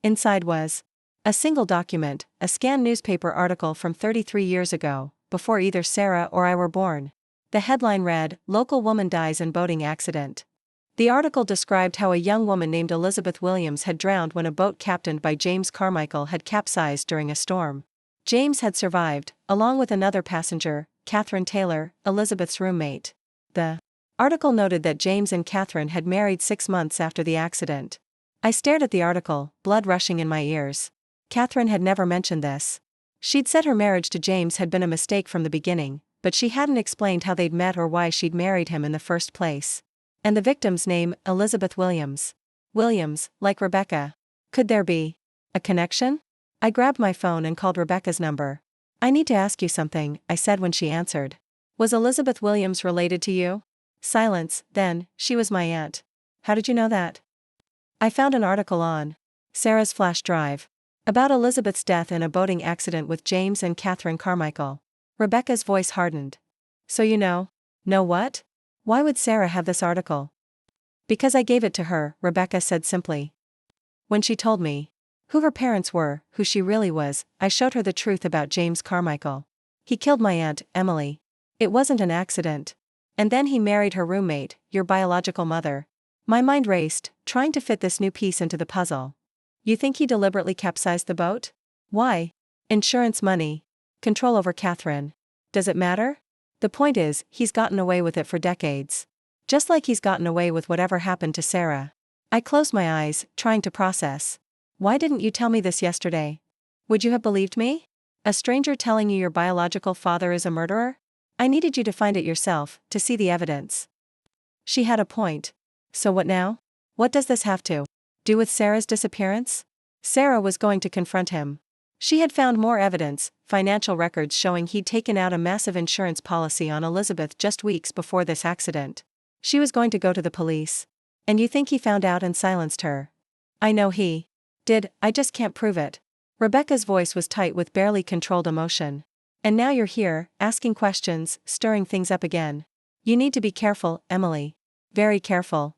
Inside was a single document, a scanned newspaper article from 33 years ago, before either Sarah or I were born. The headline read, "Local woman dies in boating accident." The article described how a young woman named Elizabeth Williams had drowned when a boat captained by James Carmichael had capsized during a storm. James had survived, along with another passenger, Catherine Taylor, Elizabeth's roommate. The article noted that James and Catherine had married 6 months after the accident. I stared at the article, blood rushing in my ears. Catherine had never mentioned this. She'd said her marriage to James had been a mistake from the beginning, but she hadn't explained how they'd met or why she'd married him in the first place. And the victim's name, Elizabeth Williams. Williams, like Rebecca. Could there be a connection? I grabbed my phone and called Rebecca's number. I need to ask you something, I said when she answered. Was Elizabeth Williams related to you? Silence. Then, she was my aunt. How did you know that? I found an article on Sarah's flash drive about Elizabeth's death in a boating accident with James and Catherine Carmichael. Rebecca's voice hardened. So you know? Know what? Why would Sarah have this article? Because I gave it to her, Rebecca said simply. When she told me who her parents were, who she really was, I showed her the truth about James Carmichael. He killed my aunt, Emily. It wasn't an accident. And then he married her roommate, your biological mother. My mind raced, trying to fit this new piece into the puzzle. You think he deliberately capsized the boat? Why? Insurance money. Control over Catherine. Does it matter? The point is, he's gotten away with it for decades. Just like he's gotten away with whatever happened to Sarah. I closed my eyes, trying to process. Why didn't you tell me this yesterday? Would you have believed me? A stranger telling you your biological father is a murderer? I needed you to find it yourself, to see the evidence. She had a point. So what now? What does this have to do with Sarah's disappearance? Sarah was going to confront him. She had found more evidence, financial records showing he'd taken out a massive insurance policy on Elizabeth just weeks before this accident. She was going to go to the police. And you think he found out and silenced her? I know he did, I just can't prove it. Rebecca's voice was tight with barely controlled emotion. And now you're here, asking questions, stirring things up again. You need to be careful, Emily. Very careful.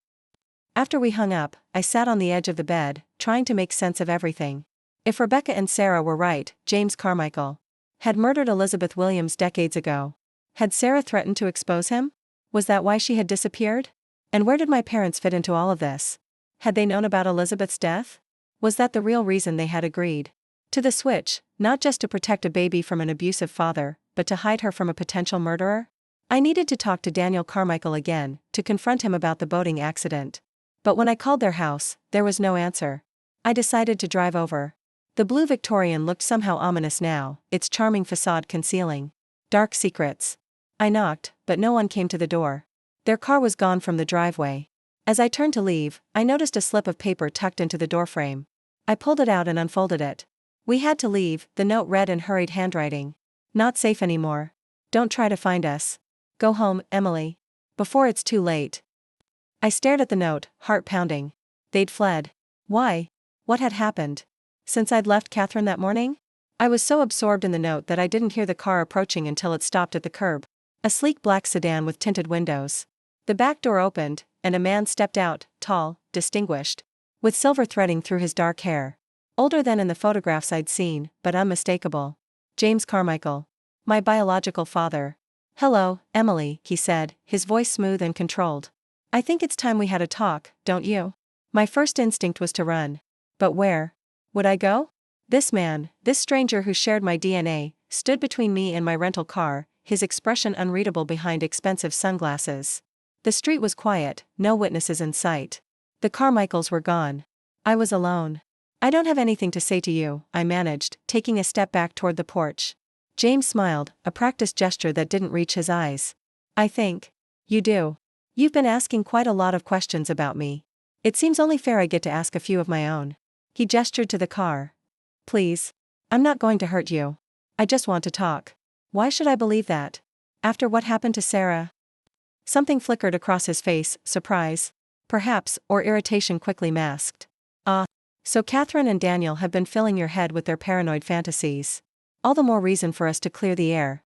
After we hung up, I sat on the edge of the bed, trying to make sense of everything. If Rebecca and Sarah were right, James Carmichael had murdered Elizabeth Williams decades ago. Had Sarah threatened to expose him? Was that why she had disappeared? And where did my parents fit into all of this? Had they known about Elizabeth's death? Was that the real reason they had agreed to the switch, not just to protect a baby from an abusive father, but to hide her from a potential murderer? I needed to talk to Daniel Carmichael again, to confront him about the boating accident. But when I called their house, there was no answer. I decided to drive over. The blue Victorian looked somehow ominous now, its charming facade concealing dark secrets. I knocked, but no one came to the door. Their car was gone from the driveway. As I turned to leave, I noticed a slip of paper tucked into the doorframe. I pulled it out and unfolded it. We had to leave, the note read in hurried handwriting. Not safe anymore. Don't try to find us. Go home, Emily. Before it's too late. I stared at the note, heart pounding. They'd fled. Why? What had happened? Since I'd left Catherine that morning? I was so absorbed in the note that I didn't hear the car approaching until it stopped at the curb. A sleek black sedan with tinted windows. The back door opened, and a man stepped out, tall, distinguished, with silver threading through his dark hair. Older than in the photographs I'd seen, but unmistakable. James Carmichael. My biological father. "Hello, Emily," he said, his voice smooth and controlled. "I think it's time we had a talk, don't you?" My first instinct was to run. But where would I go? This man, this stranger who shared my DNA, stood between me and my rental car, his expression unreadable behind expensive sunglasses. The street was quiet, no witnesses in sight. The Carmichaels were gone. I was alone. "I don't have anything to say to you," I managed, taking a step back toward the porch. James smiled, a practiced gesture that didn't reach his eyes. "I think you do. You've been asking quite a lot of questions about me. It seems only fair I get to ask a few of my own." He gestured to the car. "Please. I'm not going to hurt you. I just want to talk." Why should I believe that? After what happened to Sarah? Something flickered across his face, surprise, perhaps, or irritation quickly masked. So Catherine and Daniel have been filling your head with their paranoid fantasies. All the more reason for us to clear the air."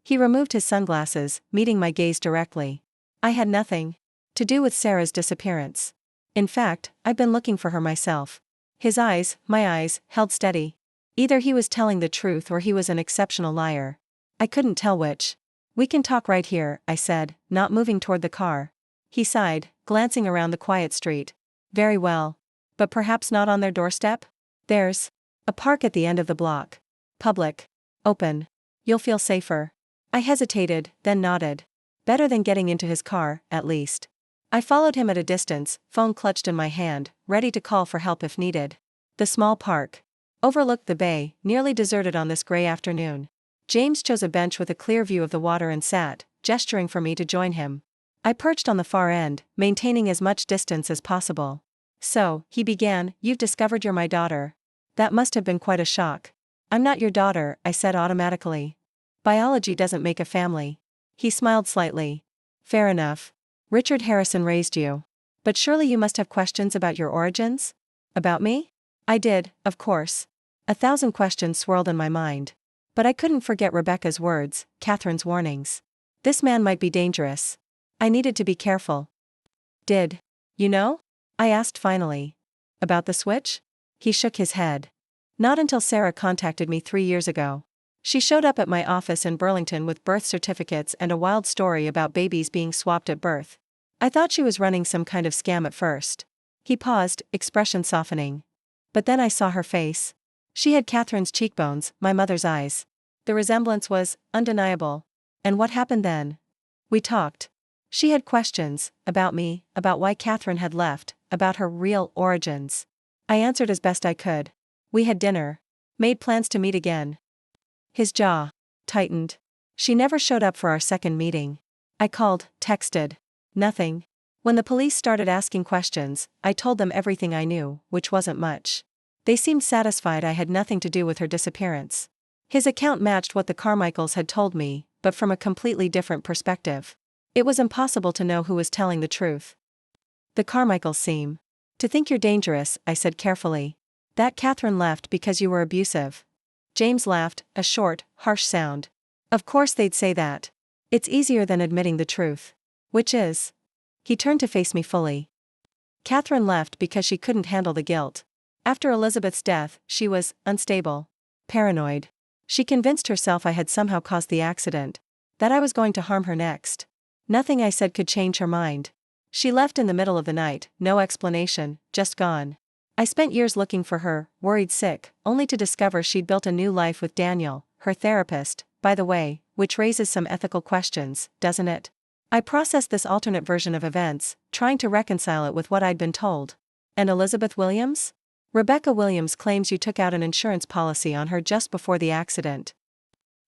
He removed his sunglasses, meeting my gaze directly. "I had nothing to do with Sarah's disappearance. In fact, I've been looking for her myself." His eyes, my eyes, held steady. Either he was telling the truth or he was an exceptional liar. I couldn't tell which. "We can talk right here," I said, not moving toward the car. He sighed, glancing around the quiet street. "Very well. But perhaps not on their doorstep? There's a park at the end of the block. Public. Open. You'll feel safer." I hesitated, then nodded. Better than getting into his car, at least. I followed him at a distance, phone clutched in my hand, ready to call for help if needed. The small park overlooked the bay, nearly deserted on this gray afternoon. James chose a bench with a clear view of the water and sat, gesturing for me to join him. I perched on the far end, maintaining as much distance as possible. "So," he began, "you've discovered you're my daughter. That must have been quite a shock." "I'm not your daughter," I said automatically. "Biology doesn't make a family." He smiled slightly. "Fair enough. Richard Harrison raised you. But surely you must have questions about your origins? About me?" I did, of course. 1,000 questions swirled in my mind. But I couldn't forget Rebecca's words, Catherine's warnings. This man might be dangerous. I needed to be careful. "Did you know?" I asked finally. "About the switch?" He shook his head. "Not until Sarah contacted me 3 years ago. She showed up at my office in Burlington with birth certificates and a wild story about babies being swapped at birth. I thought she was running some kind of scam at first." He paused, expression softening. "But then I saw her face. She had Catherine's cheekbones, my mother's eyes. The resemblance was undeniable. And what happened then? We talked. She had questions, about me, about why Catherine had left, about her real origins. I answered as best I could. We had dinner. Made plans to meet again." His jaw tightened. "She never showed up for our second meeting. I called, texted. Nothing. When the police started asking questions, I told them everything I knew, which wasn't much. They seemed satisfied I had nothing to do with her disappearance." His account matched what the Carmichaels had told me, but from a completely different perspective. It was impossible to know who was telling the truth. "The Carmichaels seem to think you're dangerous," I said carefully. "That Catherine left because you were abusive." James laughed, a short, harsh sound. "Of course they'd say that. It's easier than admitting the truth." "Which is?" He turned to face me fully. "Catherine left because she couldn't handle the guilt. After Elizabeth's death, she was unstable. Paranoid. She convinced herself I had somehow caused the accident. That I was going to harm her next. Nothing I said could change her mind. She left in the middle of the night, no explanation, just gone. I spent years looking for her, worried sick, only to discover she'd built a new life with Daniel, her therapist, by the way, which raises some ethical questions, doesn't it?" I processed this alternate version of events, trying to reconcile it with what I'd been told. "And Elizabeth Williams? Rebecca Williams claims you took out an insurance policy on her just before the accident."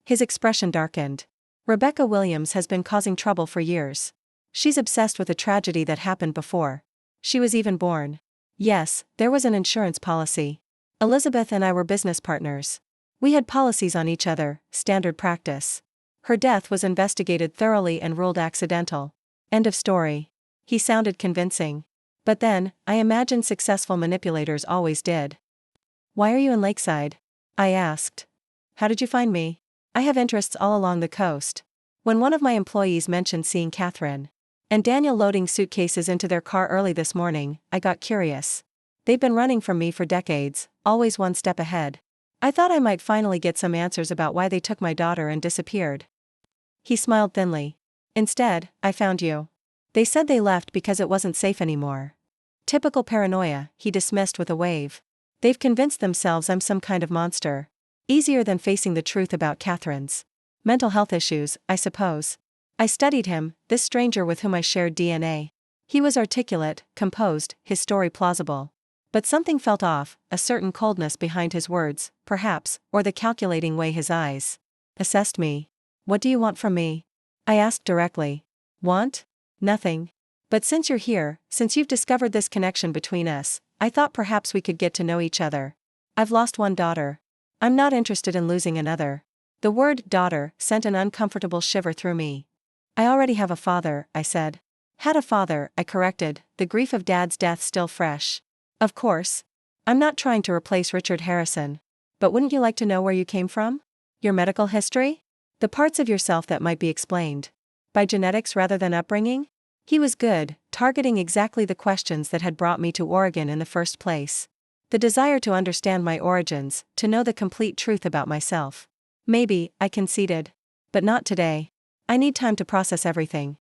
His expression darkened. "Rebecca Williams has been causing trouble for years. She's obsessed with a tragedy that happened before she was even born. Yes, there was an insurance policy. Elizabeth and I were business partners. We had policies on each other, standard practice. Her death was investigated thoroughly and ruled accidental. End of story." He sounded convincing. "But then, I imagine successful manipulators always did." "Why are you in Lakeside?" I asked. How did you find me? I have interests all along the coast. When one of my employees mentioned seeing Catherine and Daniel loading suitcases into their car early this morning, I got curious. They've been running from me for decades, always one step ahead. I thought I might finally get some answers about why they took my daughter and disappeared. He smiled thinly. Instead, I found you. They said they left because it wasn't safe anymore. Typical paranoia, he dismissed with a wave. They've convinced themselves I'm some kind of monster. Easier than facing the truth about Catherine's mental health issues, I suppose. I studied him, this stranger with whom I shared DNA. He was articulate, composed, his story plausible. But something felt off, a certain coldness behind his words, perhaps, or the calculating way his eyes assessed me. What do you want from me? I asked directly. Want? Nothing. But since you're here, since you've discovered this connection between us, I thought perhaps we could get to know each other. I've lost one daughter. I'm not interested in losing another. The word daughter sent an uncomfortable shiver through me. I already have a father, I said. Had a father, I corrected, the grief of Dad's death still fresh. Of course. I'm not trying to replace Richard Harrison. But wouldn't you like to know where you came from? Your medical history? The parts of yourself that might be explained by genetics rather than upbringing? He was good, targeting exactly the questions that had brought me to Oregon in the first place. The desire to understand my origins, to know the complete truth about myself. Maybe, I conceded. But not today. I need time to process everything.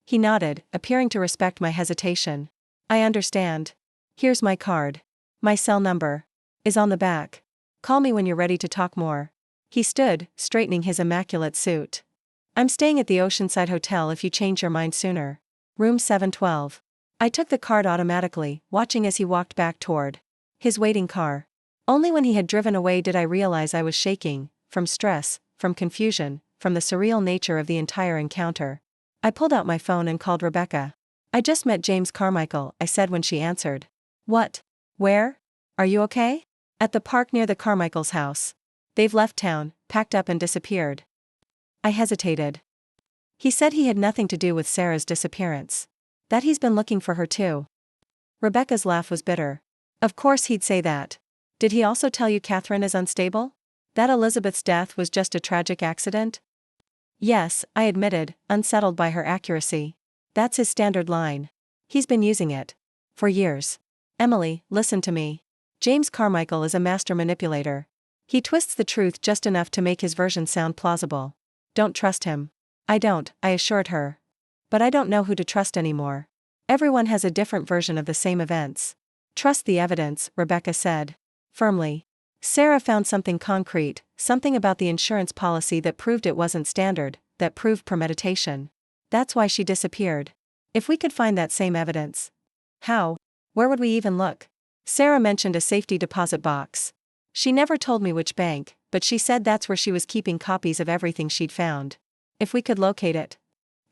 He nodded, appearing to respect my hesitation. I understand. Here's my card. My cell number is on the back. Call me when you're ready to talk more. He stood, straightening his immaculate suit. I'm staying at the Oceanside Hotel if you change your mind sooner. Room 712. I took the card automatically, watching as he walked back toward his waiting car. Only when he had driven away did I realize I was shaking, from stress, from confusion, from the surreal nature of the entire encounter. I pulled out my phone and called Rebecca. I just met James Carmichael, I said when she answered. What? Where? Are you okay? At the park near the Carmichael's house. They've left town, packed up and disappeared. I hesitated. He said he had nothing to do with Sarah's disappearance. That he's been looking for her too. Rebecca's laugh was bitter. Of course he'd say that. Did he also tell you Catherine is unstable? That Elizabeth's death was just a tragic accident? Yes, I admitted, unsettled by her accuracy. That's his standard line. He's been using it for years. Emily, listen to me. James Carmichael is a master manipulator. He twists the truth just enough to make his version sound plausible. Don't trust him. I don't, I assured her. But I don't know who to trust anymore. Everyone has a different version of the same events. Trust the evidence, Rebecca said firmly. Sarah found something concrete, something about the insurance policy that proved it wasn't standard, that proved premeditation. That's why she disappeared. If we could find that same evidence. How? Where would we even look? Sarah mentioned a safety deposit box. She never told me which bank, but she said that's where she was keeping copies of everything she'd found. If we could locate it.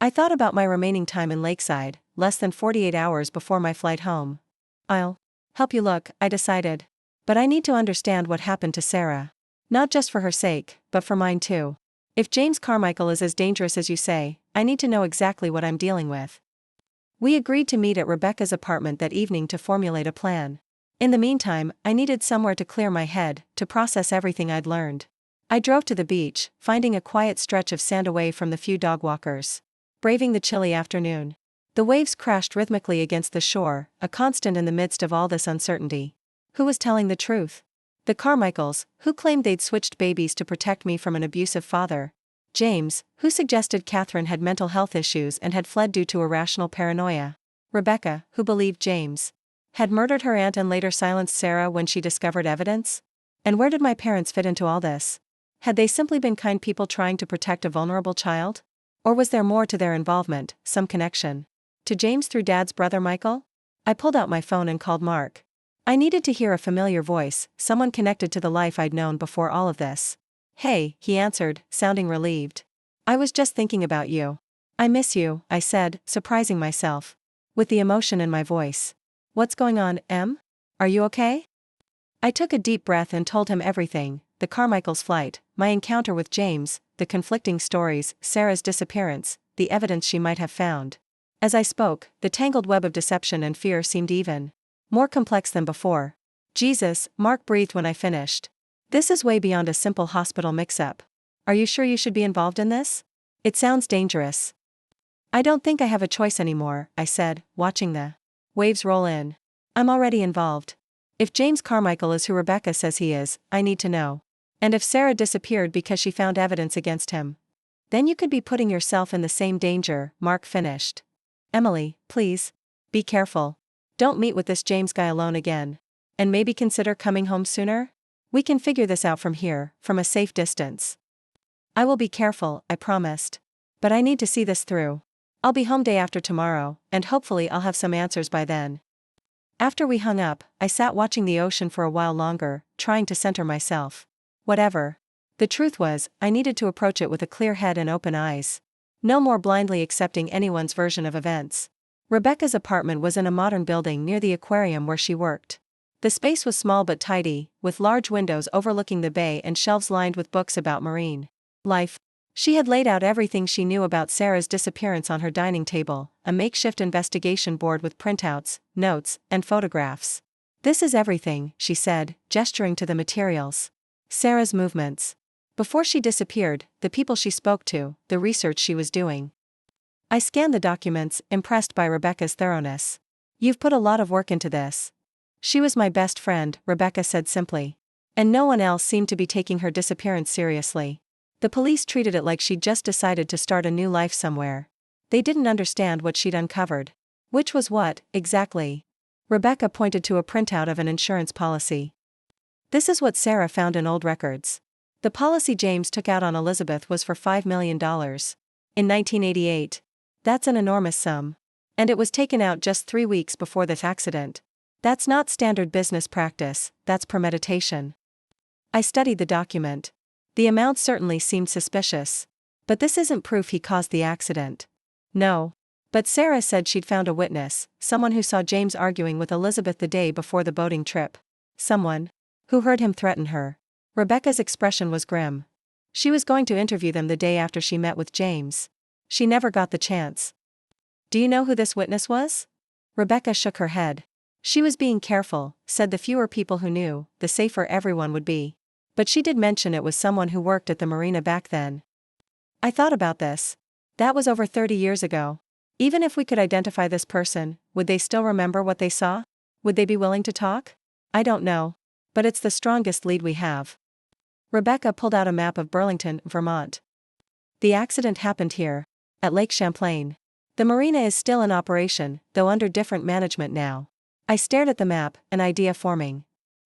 I thought about my remaining time in Lakeside, less than 48 hours before my flight home. I'll help you look, I decided. But I need to understand what happened to Sarah. Not just for her sake, but for mine too. If James Carmichael is as dangerous as you say, I need to know exactly what I'm dealing with. We agreed to meet at Rebecca's apartment that evening to formulate a plan. In the meantime, I needed somewhere to clear my head, to process everything I'd learned. I drove to the beach, finding a quiet stretch of sand away from the few dog walkers. Braving the chilly afternoon. The waves crashed rhythmically against the shore, a constant in the midst of all this uncertainty. Who was telling the truth? The Carmichaels, who claimed they'd switched babies to protect me from an abusive father. James, who suggested Catherine had mental health issues and had fled due to irrational paranoia. Rebecca, who believed James had murdered her aunt and later silenced Sarah when she discovered evidence? And where did my parents fit into all this? Had they simply been kind people trying to protect a vulnerable child? Or was there more to their involvement, some connection to James through Dad's brother Michael? I pulled out my phone and called Mark. I needed to hear a familiar voice, someone connected to the life I'd known before all of this. Hey, he answered, sounding relieved. I was just thinking about you. I miss you, I said, surprising myself. With the emotion in my voice. What's going on, Em? Are you okay? I took a deep breath and told him everything, the Carmichael's flight, my encounter with James, the conflicting stories, Sarah's disappearance, the evidence she might have found. As I spoke, the tangled web of deception and fear seemed even more complex than before. Jesus, Mark breathed when I finished. This is way beyond a simple hospital mix-up. Are you sure you should be involved in this? It sounds dangerous. I don't think I have a choice anymore, I said, watching the waves roll in. I'm already involved. If James Carmichael is who Rebecca says he is, I need to know. And if Sarah disappeared because she found evidence against him, then you could be putting yourself in the same danger, Mark finished. Emily, please. Be careful. Don't meet with this James guy alone again. And maybe consider coming home sooner? We can figure this out from here, from a safe distance. I will be careful, I promised. But I need to see this through. I'll be home day after tomorrow, and hopefully I'll have some answers by then. After we hung up, I sat watching the ocean for a while longer, trying to center myself. Whatever. The truth was, I needed to approach it with a clear head and open eyes. No more blindly accepting anyone's version of events. Rebecca's apartment was in a modern building near the aquarium where she worked. The space was small but tidy, with large windows overlooking the bay and shelves lined with books about marine life. She had laid out everything she knew about Sarah's disappearance on her dining table, a makeshift investigation board with printouts, notes, and photographs. This is everything, she said, gesturing to the materials. Sarah's movements. Before she disappeared, the people she spoke to, the research she was doing. I scanned the documents, impressed by Rebecca's thoroughness. You've put a lot of work into this. She was my best friend, Rebecca said simply. And no one else seemed to be taking her disappearance seriously. The police treated it like she'd just decided to start a new life somewhere. They didn't understand what she'd uncovered. Which was what, exactly? Rebecca pointed to a printout of an insurance policy. This is what Sarah found in old records. The policy James took out on Elizabeth was for $5 million. In 1988. That's an enormous sum. And it was taken out just 3 weeks before this accident. That's not standard business practice, that's premeditation. I studied the document. The amount certainly seemed suspicious. But this isn't proof he caused the accident. No. But Sarah said she'd found a witness, someone who saw James arguing with Elizabeth the day before the boating trip. Someone who heard him threaten her. Rebecca's expression was grim. She was going to interview them the day after she met with James. She never got the chance. Do you know who this witness was? Rebecca shook her head. She was being careful, said the fewer people who knew, the safer everyone would be. But she did mention it was someone who worked at the marina back then. I thought about this. That was over 30 years ago. Even if we could identify this person, would they still remember what they saw? Would they be willing to talk? I don't know. But it's the strongest lead we have. Rebecca pulled out a map of Burlington, Vermont. The accident happened here, at Lake Champlain. The marina is still in operation, though under different management now. I stared at the map, an idea forming.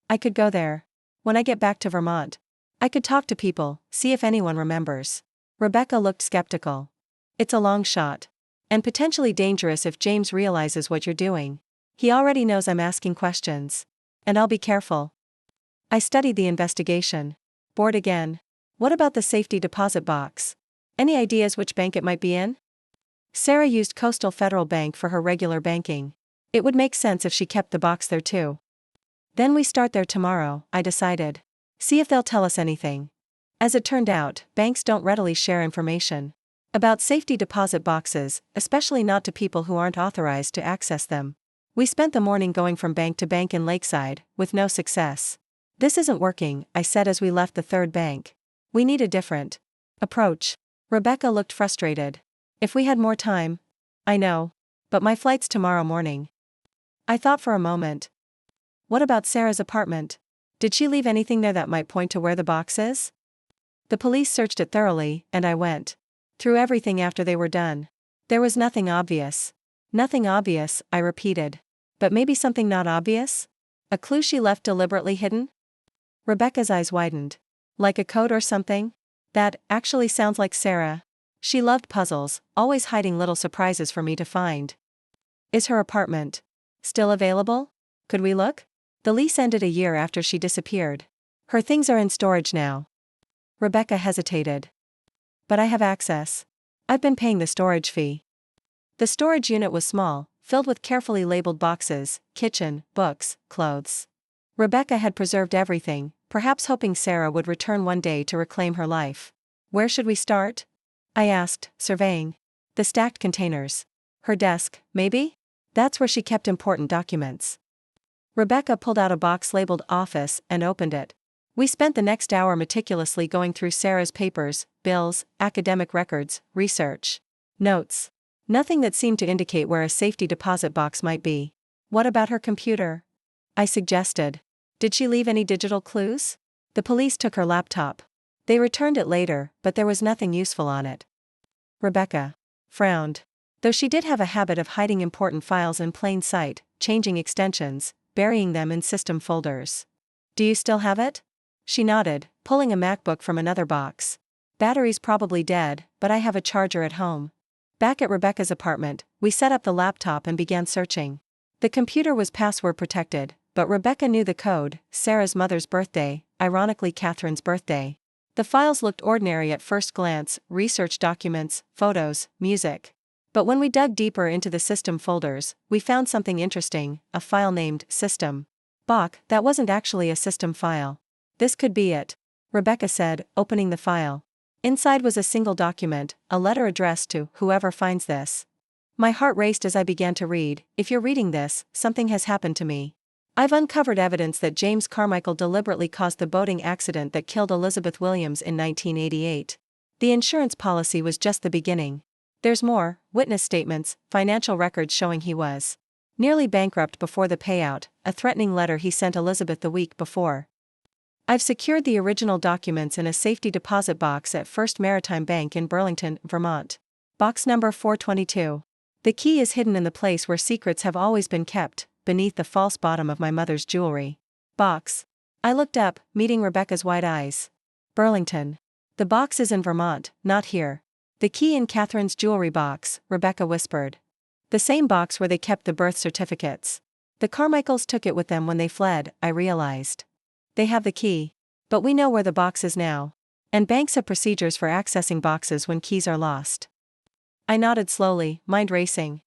I could go there. When I get back to Vermont, I could talk to people, see if anyone remembers. Rebecca looked skeptical. It's a long shot. And potentially dangerous if James realizes what you're doing. He already knows I'm asking questions. And I'll be careful. I studied the investigation. Bored again. What about the safety deposit box? Any ideas which bank it might be in? Sarah used Coastal Federal Bank for her regular banking. It would make sense if she kept the box there too. Then we start there tomorrow, I decided. See if they'll tell us anything. As it turned out, banks don't readily share information about safety deposit boxes, especially not to people who aren't authorized to access them. We spent the morning going from bank to bank in Lakeside, with no success. This isn't working, I said as we left the third bank. We need a different approach. Rebecca looked frustrated. If we had more time. I know. But my flight's tomorrow morning. I thought for a moment. What about Sarah's apartment? Did she leave anything there that might point to where the box is? The police searched it thoroughly, and I went through everything after they were done. There was nothing obvious. Nothing obvious, I repeated. But maybe something not obvious? A clue she left deliberately hidden? Rebecca's eyes widened. Like a code or something? That actually sounds like Sarah. She loved puzzles, always hiding little surprises for me to find. Is her apartment still available? Could we look? The lease ended a year after she disappeared. Her things are in storage now. Rebecca hesitated. But I have access. I've been paying the storage fee. The storage unit was small, filled with carefully labeled boxes, kitchen, books, clothes. Rebecca had preserved everything, perhaps hoping Sarah would return one day to reclaim her life. Where should we start? I asked, surveying the stacked containers. Her desk, maybe? That's where she kept important documents. Rebecca pulled out a box labeled office and opened it. We spent the next hour meticulously going through Sarah's papers, bills, academic records, research, notes. Nothing that seemed to indicate where a safety deposit box might be. What about her computer? I suggested. Did she leave any digital clues? The police took her laptop. They returned it later, but there was nothing useful on it. Rebecca frowned. Though she did have a habit of hiding important files in plain sight, changing extensions, burying them in system folders. Do you still have it? She nodded, pulling a MacBook from another box. Battery's probably dead, but I have a charger at home. Back at Rebecca's apartment, we set up the laptop and began searching. The computer was password protected, but Rebecca knew the code: Sarah's mother's birthday, ironically Catherine's birthday. The files looked ordinary at first glance: research documents, photos, music. But when we dug deeper into the system folders, we found something interesting: a file named System. Bach, that wasn't actually a system file. This could be it, Rebecca said, opening the file. Inside was a single document, a letter addressed to whoever finds this. My heart raced as I began to read. If you're reading this, something has happened to me. I've uncovered evidence that James Carmichael deliberately caused the boating accident that killed Elizabeth Williams in 1988. The insurance policy was just the beginning. There's more: witness statements, financial records showing he was nearly bankrupt before the payout, a threatening letter he sent Elizabeth the week before. I've secured the original documents in a safety deposit box at First Maritime Bank in Burlington, Vermont. Box number 422. The key is hidden in the place where secrets have always been kept, beneath the false bottom of my mother's jewelry box. I looked up, meeting Rebecca's wide eyes. Burlington. The box is in Vermont, not here. The key in Catherine's jewelry box, Rebecca whispered. The same box where they kept the birth certificates. The Carmichaels took it with them when they fled, I realized. They have the key. But we know where the box is now. And banks have procedures for accessing boxes when keys are lost. I nodded slowly, mind racing.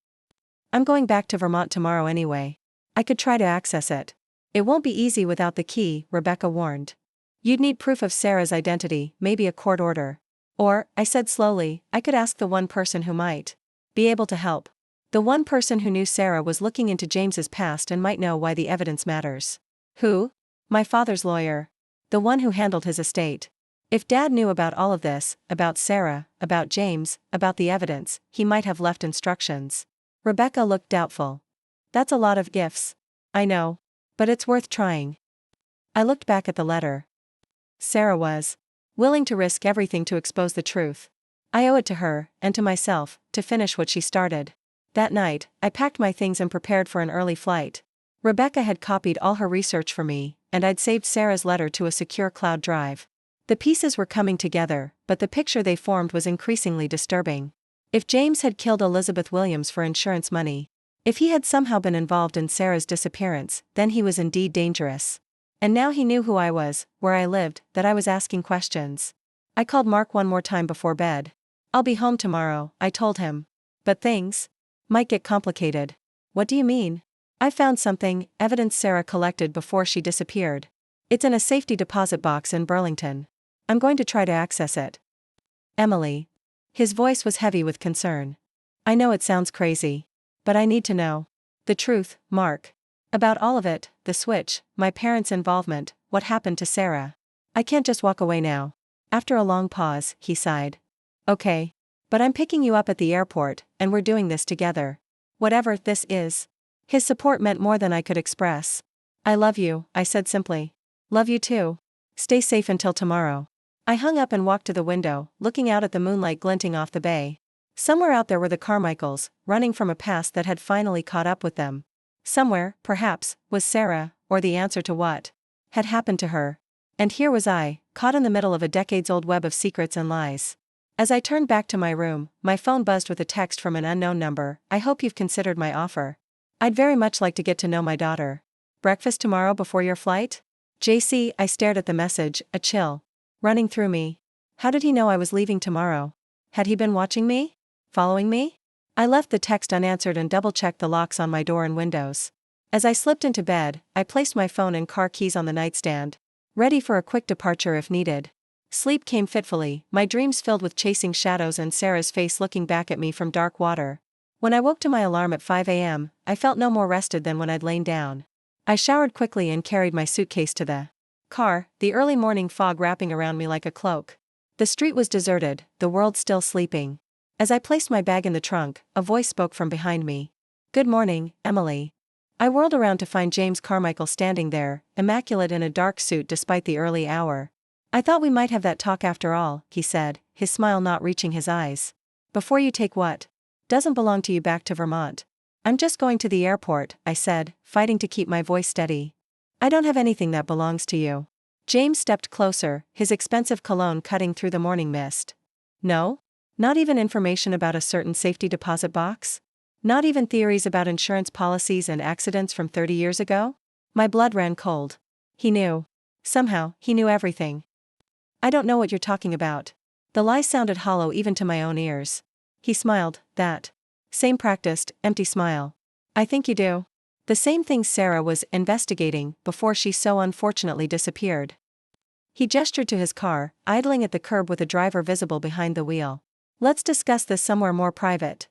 I'm going back to Vermont tomorrow anyway. I could try to access it. It won't be easy without the key, Rebecca warned. You'd need proof of Sarah's identity, maybe a court order. Or, I said slowly, I could ask the one person who might be able to help. The one person who knew Sarah was looking into James's past and might know why the evidence matters. Who? My father's lawyer. The one who handled his estate. If Dad knew about all of this, about Sarah, about James, about the evidence, he might have left instructions. Rebecca looked doubtful. That's a lot of gifts. I know. But it's worth trying. I looked back at the letter. Sarah was willing to risk everything to expose the truth. I owe it to her, and to myself, to finish what she started. That night, I packed my things and prepared for an early flight. Rebecca had copied all her research for me, and I'd saved Sarah's letter to a secure cloud drive. The pieces were coming together, but the picture they formed was increasingly disturbing. If James had killed Elizabeth Williams for insurance money, if he had somehow been involved in Sarah's disappearance, then he was indeed dangerous. And now he knew who I was, where I lived, that I was asking questions. I called Mark one more time before bed. I'll be home tomorrow, I told him. But things might get complicated. What do you mean? I found something, evidence Sarah collected before she disappeared. It's in a safety deposit box in Burlington. I'm going to try to access it. Emily. His voice was heavy with concern. I know it sounds crazy. But I need to know the truth, Mark. About all of it, the switch, my parents' involvement, what happened to Sarah. I can't just walk away now. After a long pause, he sighed. Okay. But I'm picking you up at the airport, and we're doing this together. Whatever this is. His support meant more than I could express. I love you, I said simply. Love you too. Stay safe until tomorrow. I hung up and walked to the window, looking out at the moonlight glinting off the bay. Somewhere out there were the Carmichaels, running from a past that had finally caught up with them. Somewhere, perhaps, was Sarah, or the answer to what had happened to her. And here was I, caught in the middle of a decades-old web of secrets and lies. As I turned back to my room, my phone buzzed with a text from an unknown number. I hope you've considered my offer. I'd very much like to get to know my daughter. Breakfast tomorrow before your flight? JC, I stared at the message, a chill running through me. How did he know I was leaving tomorrow? Had he been watching me? Following me? I left the text unanswered and double-checked the locks on my door and windows. As I slipped into bed, I placed my phone and car keys on the nightstand, ready for a quick departure if needed. Sleep came fitfully, my dreams filled with chasing shadows and Sarah's face looking back at me from dark water. When I woke to my alarm at 5 a.m., I felt no more rested than when I'd lain down. I showered quickly and carried my suitcase to the car, the early morning fog wrapping around me like a cloak. The street was deserted, the world still sleeping. As I placed my bag in the trunk, a voice spoke from behind me. "Good morning, Emily." I whirled around to find James Carmichael standing there, immaculate in a dark suit despite the early hour. "I thought we might have that talk after all," he said, his smile not reaching his eyes. "Before you take what doesn't belong to you back to Vermont." "I'm just going to the airport," I said, fighting to keep my voice steady. "I don't have anything that belongs to you." James stepped closer, his expensive cologne cutting through the morning mist. "No? Not even information about a certain safety deposit box? Not even theories about insurance policies and accidents from 30 years ago?" My blood ran cold. He knew. Somehow, he knew everything. "I don't know what you're talking about." The lie sounded hollow even to my own ears. He smiled, that same practiced, empty smile. "I think you do. The same thing Sarah was investigating before she so unfortunately disappeared." He gestured to his car, idling at the curb with the driver visible behind the wheel. "Let's discuss this somewhere more private."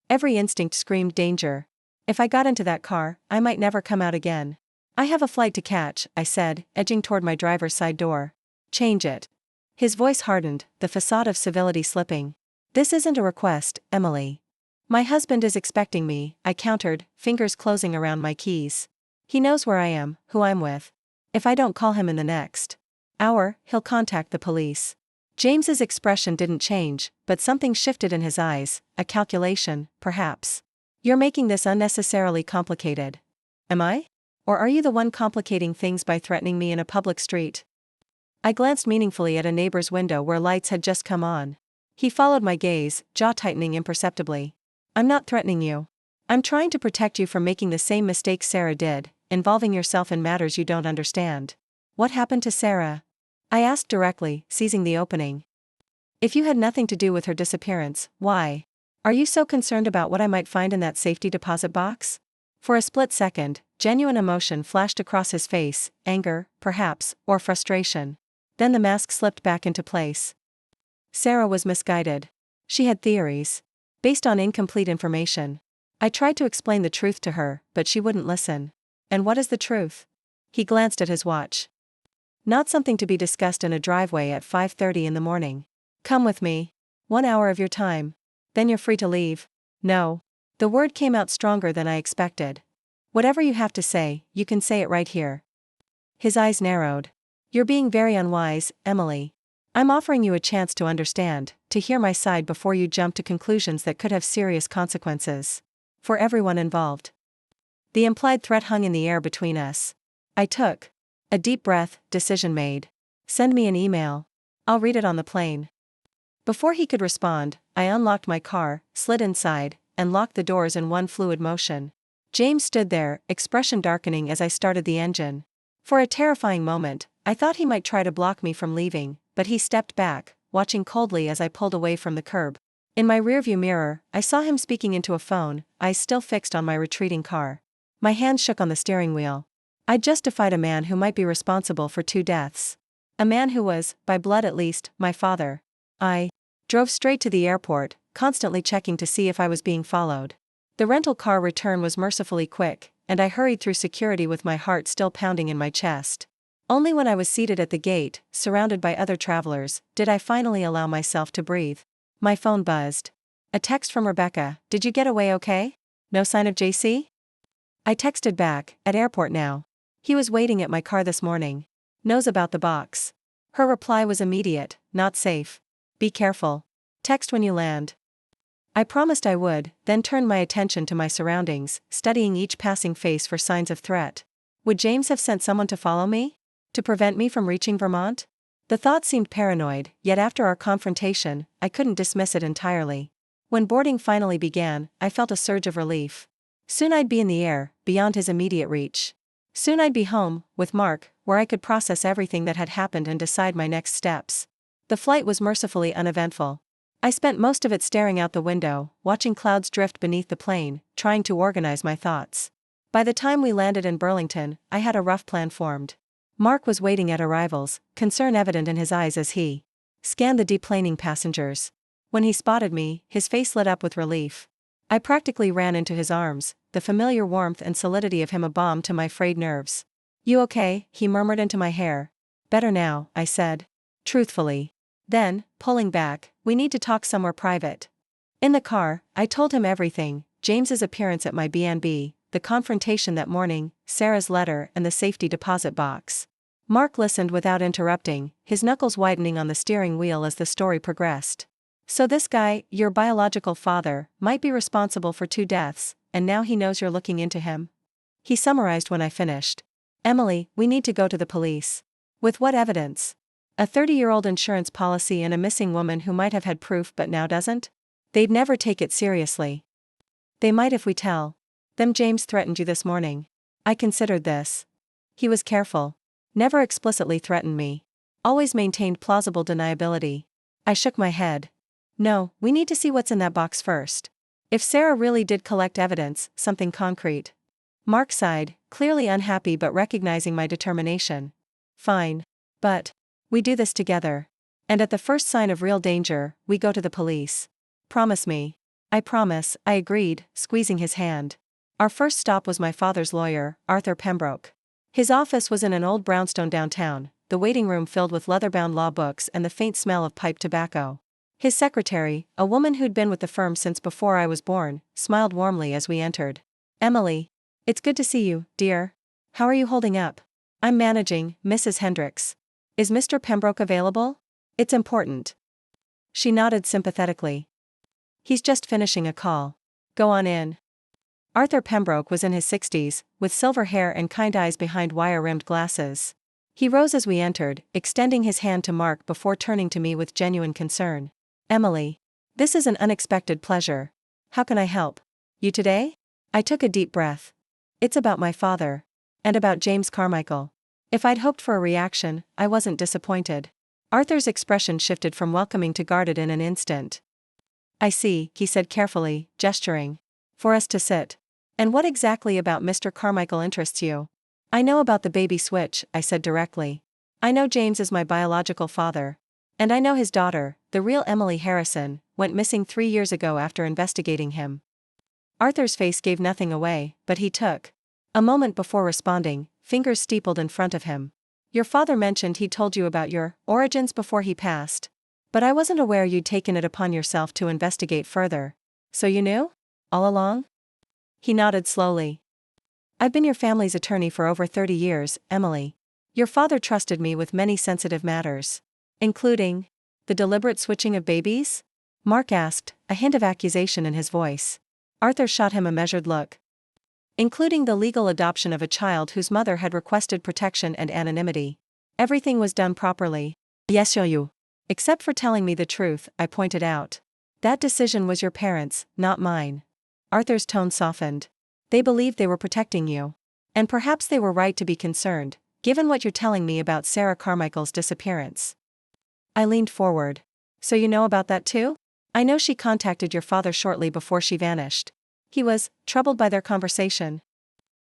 Every instinct screamed danger. If I got into that car, I might never come out again. "I have a flight to catch," I said, edging toward my driver's side door. "Change it." His voice hardened, the facade of civility slipping. "This isn't a request, Emily." "My husband is expecting me," I countered, fingers closing around my keys. "He knows where I am, who I'm with. If I don't call him in the next hour, he'll contact the police." James's expression didn't change, but something shifted in his eyes, a calculation, perhaps. "You're making this unnecessarily complicated." "Am I? Or are you the one complicating things by threatening me in a public street?" I glanced meaningfully at a neighbor's window where lights had just come on. He followed my gaze, jaw tightening imperceptibly. "I'm not threatening you. I'm trying to protect you from making the same mistake Sarah did, involving yourself in matters you don't understand." "What happened to Sarah?" I asked directly, seizing the opening. "If you had nothing to do with her disappearance, why are you so concerned about what I might find in that safety deposit box?" For a split second, genuine emotion flashed across his face, anger, perhaps, or frustration. Then the mask slipped back into place. Sarah was misguided. She had theories based on incomplete information. I tried to explain the truth to her, but she wouldn't listen. "And what is the truth?" He glanced at his watch. "Not something to be discussed in a driveway at 5:30 in the morning. Come with me. 1 hour of your time. Then you're free to leave." "No." The word came out stronger than I expected. "Whatever you have to say, you can say it right here." His eyes narrowed. "You're being very unwise, Emily. I'm offering you a chance to understand, to hear my side before you jump to conclusions that could have serious consequences for everyone involved." The implied threat hung in the air between us. I took a deep breath, decision made. "Send me an email. I'll read it on the plane." Before he could respond, I unlocked my car, slid inside, and locked the doors in one fluid motion. James stood there, expression darkening as I started the engine. For a terrifying moment, I thought he might try to block me from leaving, but he stepped back, watching coldly as I pulled away from the curb. In my rearview mirror, I saw him speaking into a phone, eyes still fixed on my retreating car. My hands shook on the steering wheel. I'd justified a man who might be responsible for 2 deaths. A man who was, by blood at least, my father. I drove straight to the airport, constantly checking to see if I was being followed. The rental car return was mercifully quick, and I hurried through security with my heart still pounding in my chest. Only when I was seated at the gate, surrounded by other travelers, did I finally allow myself to breathe. My phone buzzed. A text from Rebecca. "Did you get away okay? No sign of JC?" I texted back, "At airport now. He was waiting at my car this morning. Knows about the box." Her reply was immediate, "Not safe. Be careful. Text when you land." I promised I would, then turned my attention to my surroundings, studying each passing face for signs of threat. Would James have sent someone to follow me? To prevent me from reaching Vermont? The thought seemed paranoid, yet after our confrontation, I couldn't dismiss it entirely. When boarding finally began, I felt a surge of relief. Soon I'd be in the air, beyond his immediate reach. Soon I'd be home, with Mark, where I could process everything that had happened and decide my next steps. The flight was mercifully uneventful. I spent most of it staring out the window, watching clouds drift beneath the plane, trying to organize my thoughts. By the time we landed in Burlington, I had a rough plan formed. Mark was waiting at arrivals, concern evident in his eyes as he scanned the deplaning passengers. When he spotted me, his face lit up with relief. I practically ran into his arms, the familiar warmth and solidity of him a balm to my frayed nerves. "You okay?" he murmured into my hair. Better now, I said. Truthfully. Then, pulling back, we need to talk somewhere private. In the car, I told him everything: James's appearance at my B&B, the confrontation that morning, Sarah's letter, and the safety deposit box. Mark listened without interrupting, his knuckles widening on the steering wheel as the story progressed. So this guy, your biological father, might be responsible for 2 deaths, and now he knows you're looking into him? He summarized when I finished. Emily, we need to go to the police. With what evidence? A 30-year-old insurance policy and a missing woman who might have had proof but now doesn't? They'd never take it seriously. They might if we tell them James threatened you this morning. I considered this. He was careful. Never explicitly threatened me. Always maintained plausible deniability. I shook my head. No, we need to see what's in that box first. If Sarah really did collect evidence, something concrete. Mark sighed, clearly unhappy but recognizing my determination. Fine. But we do this together. And at the first sign of real danger, we go to the police. Promise me. I promise, I agreed, squeezing his hand. Our first stop was my father's lawyer, Arthur Pembroke. His office was in an old brownstone downtown, the waiting room filled with leather-bound law books and the faint smell of pipe tobacco. His secretary, a woman who'd been with the firm since before I was born, smiled warmly as we entered. Emily. It's good to see you, dear. How are you holding up? I'm managing, Mrs. Hendricks. Is Mr. Pembroke available? It's important. She nodded sympathetically. He's just finishing a call. Go on in. Arthur Pembroke was in his 60s, with silver hair and kind eyes behind wire-rimmed glasses. He rose as we entered, extending his hand to Mark before turning to me with genuine concern. Emily. This is an unexpected pleasure. How can I help you today? I took a deep breath. It's about my father. And about James Carmichael. If I'd hoped for a reaction, I wasn't disappointed. Arthur's expression shifted from welcoming to guarded in an instant. I see, he said carefully, gesturing. For us to sit. And what exactly about Mr. Carmichael interests you? I know about the baby switch, I said directly. I know James is my biological father. And I know his daughter, the real Emily Harrison, went missing 3 years ago after investigating him. Arthur's face gave nothing away, but he took a moment before responding, fingers steepled in front of him. Your father mentioned he told you about your origins before he passed. But I wasn't aware you'd taken it upon yourself to investigate further. So you knew? All along? He nodded slowly. I've been your family's attorney for over 30 years, Emily. Your father trusted me with many sensitive matters. Including the deliberate switching of babies? Mark asked, a hint of accusation in his voice. Arthur shot him a measured look. Including the legal adoption of a child whose mother had requested protection and anonymity. Everything was done properly. Yes, you. Except for telling me the truth, I pointed out. That decision was your parents', not mine. Arthur's tone softened. They believed they were protecting you. And perhaps they were right to be concerned, given what you're telling me about Sarah Carmichael's disappearance. I leaned forward. So you know about that too? I know she contacted your father shortly before she vanished. He was troubled by their conversation.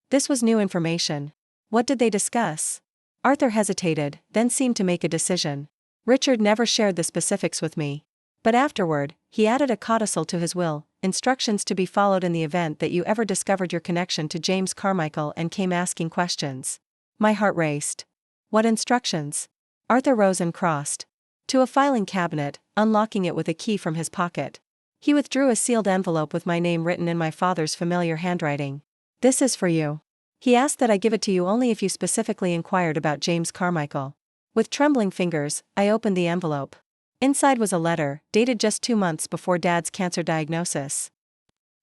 This was new information. What did they discuss? Arthur hesitated, then seemed to make a decision. Richard never shared the specifics with me. But afterward, he added a codicil to his will, instructions to be followed in the event that you ever discovered your connection to James Carmichael and came asking questions. My heart raced. What instructions? Arthur rose and crossed to a filing cabinet, unlocking it with a key from his pocket. He withdrew a sealed envelope with my name written in my father's familiar handwriting. This is for you. He asked that I give it to you only if you specifically inquired about James Carmichael. With trembling fingers, I opened the envelope. Inside was a letter, dated just 2 months before Dad's cancer diagnosis.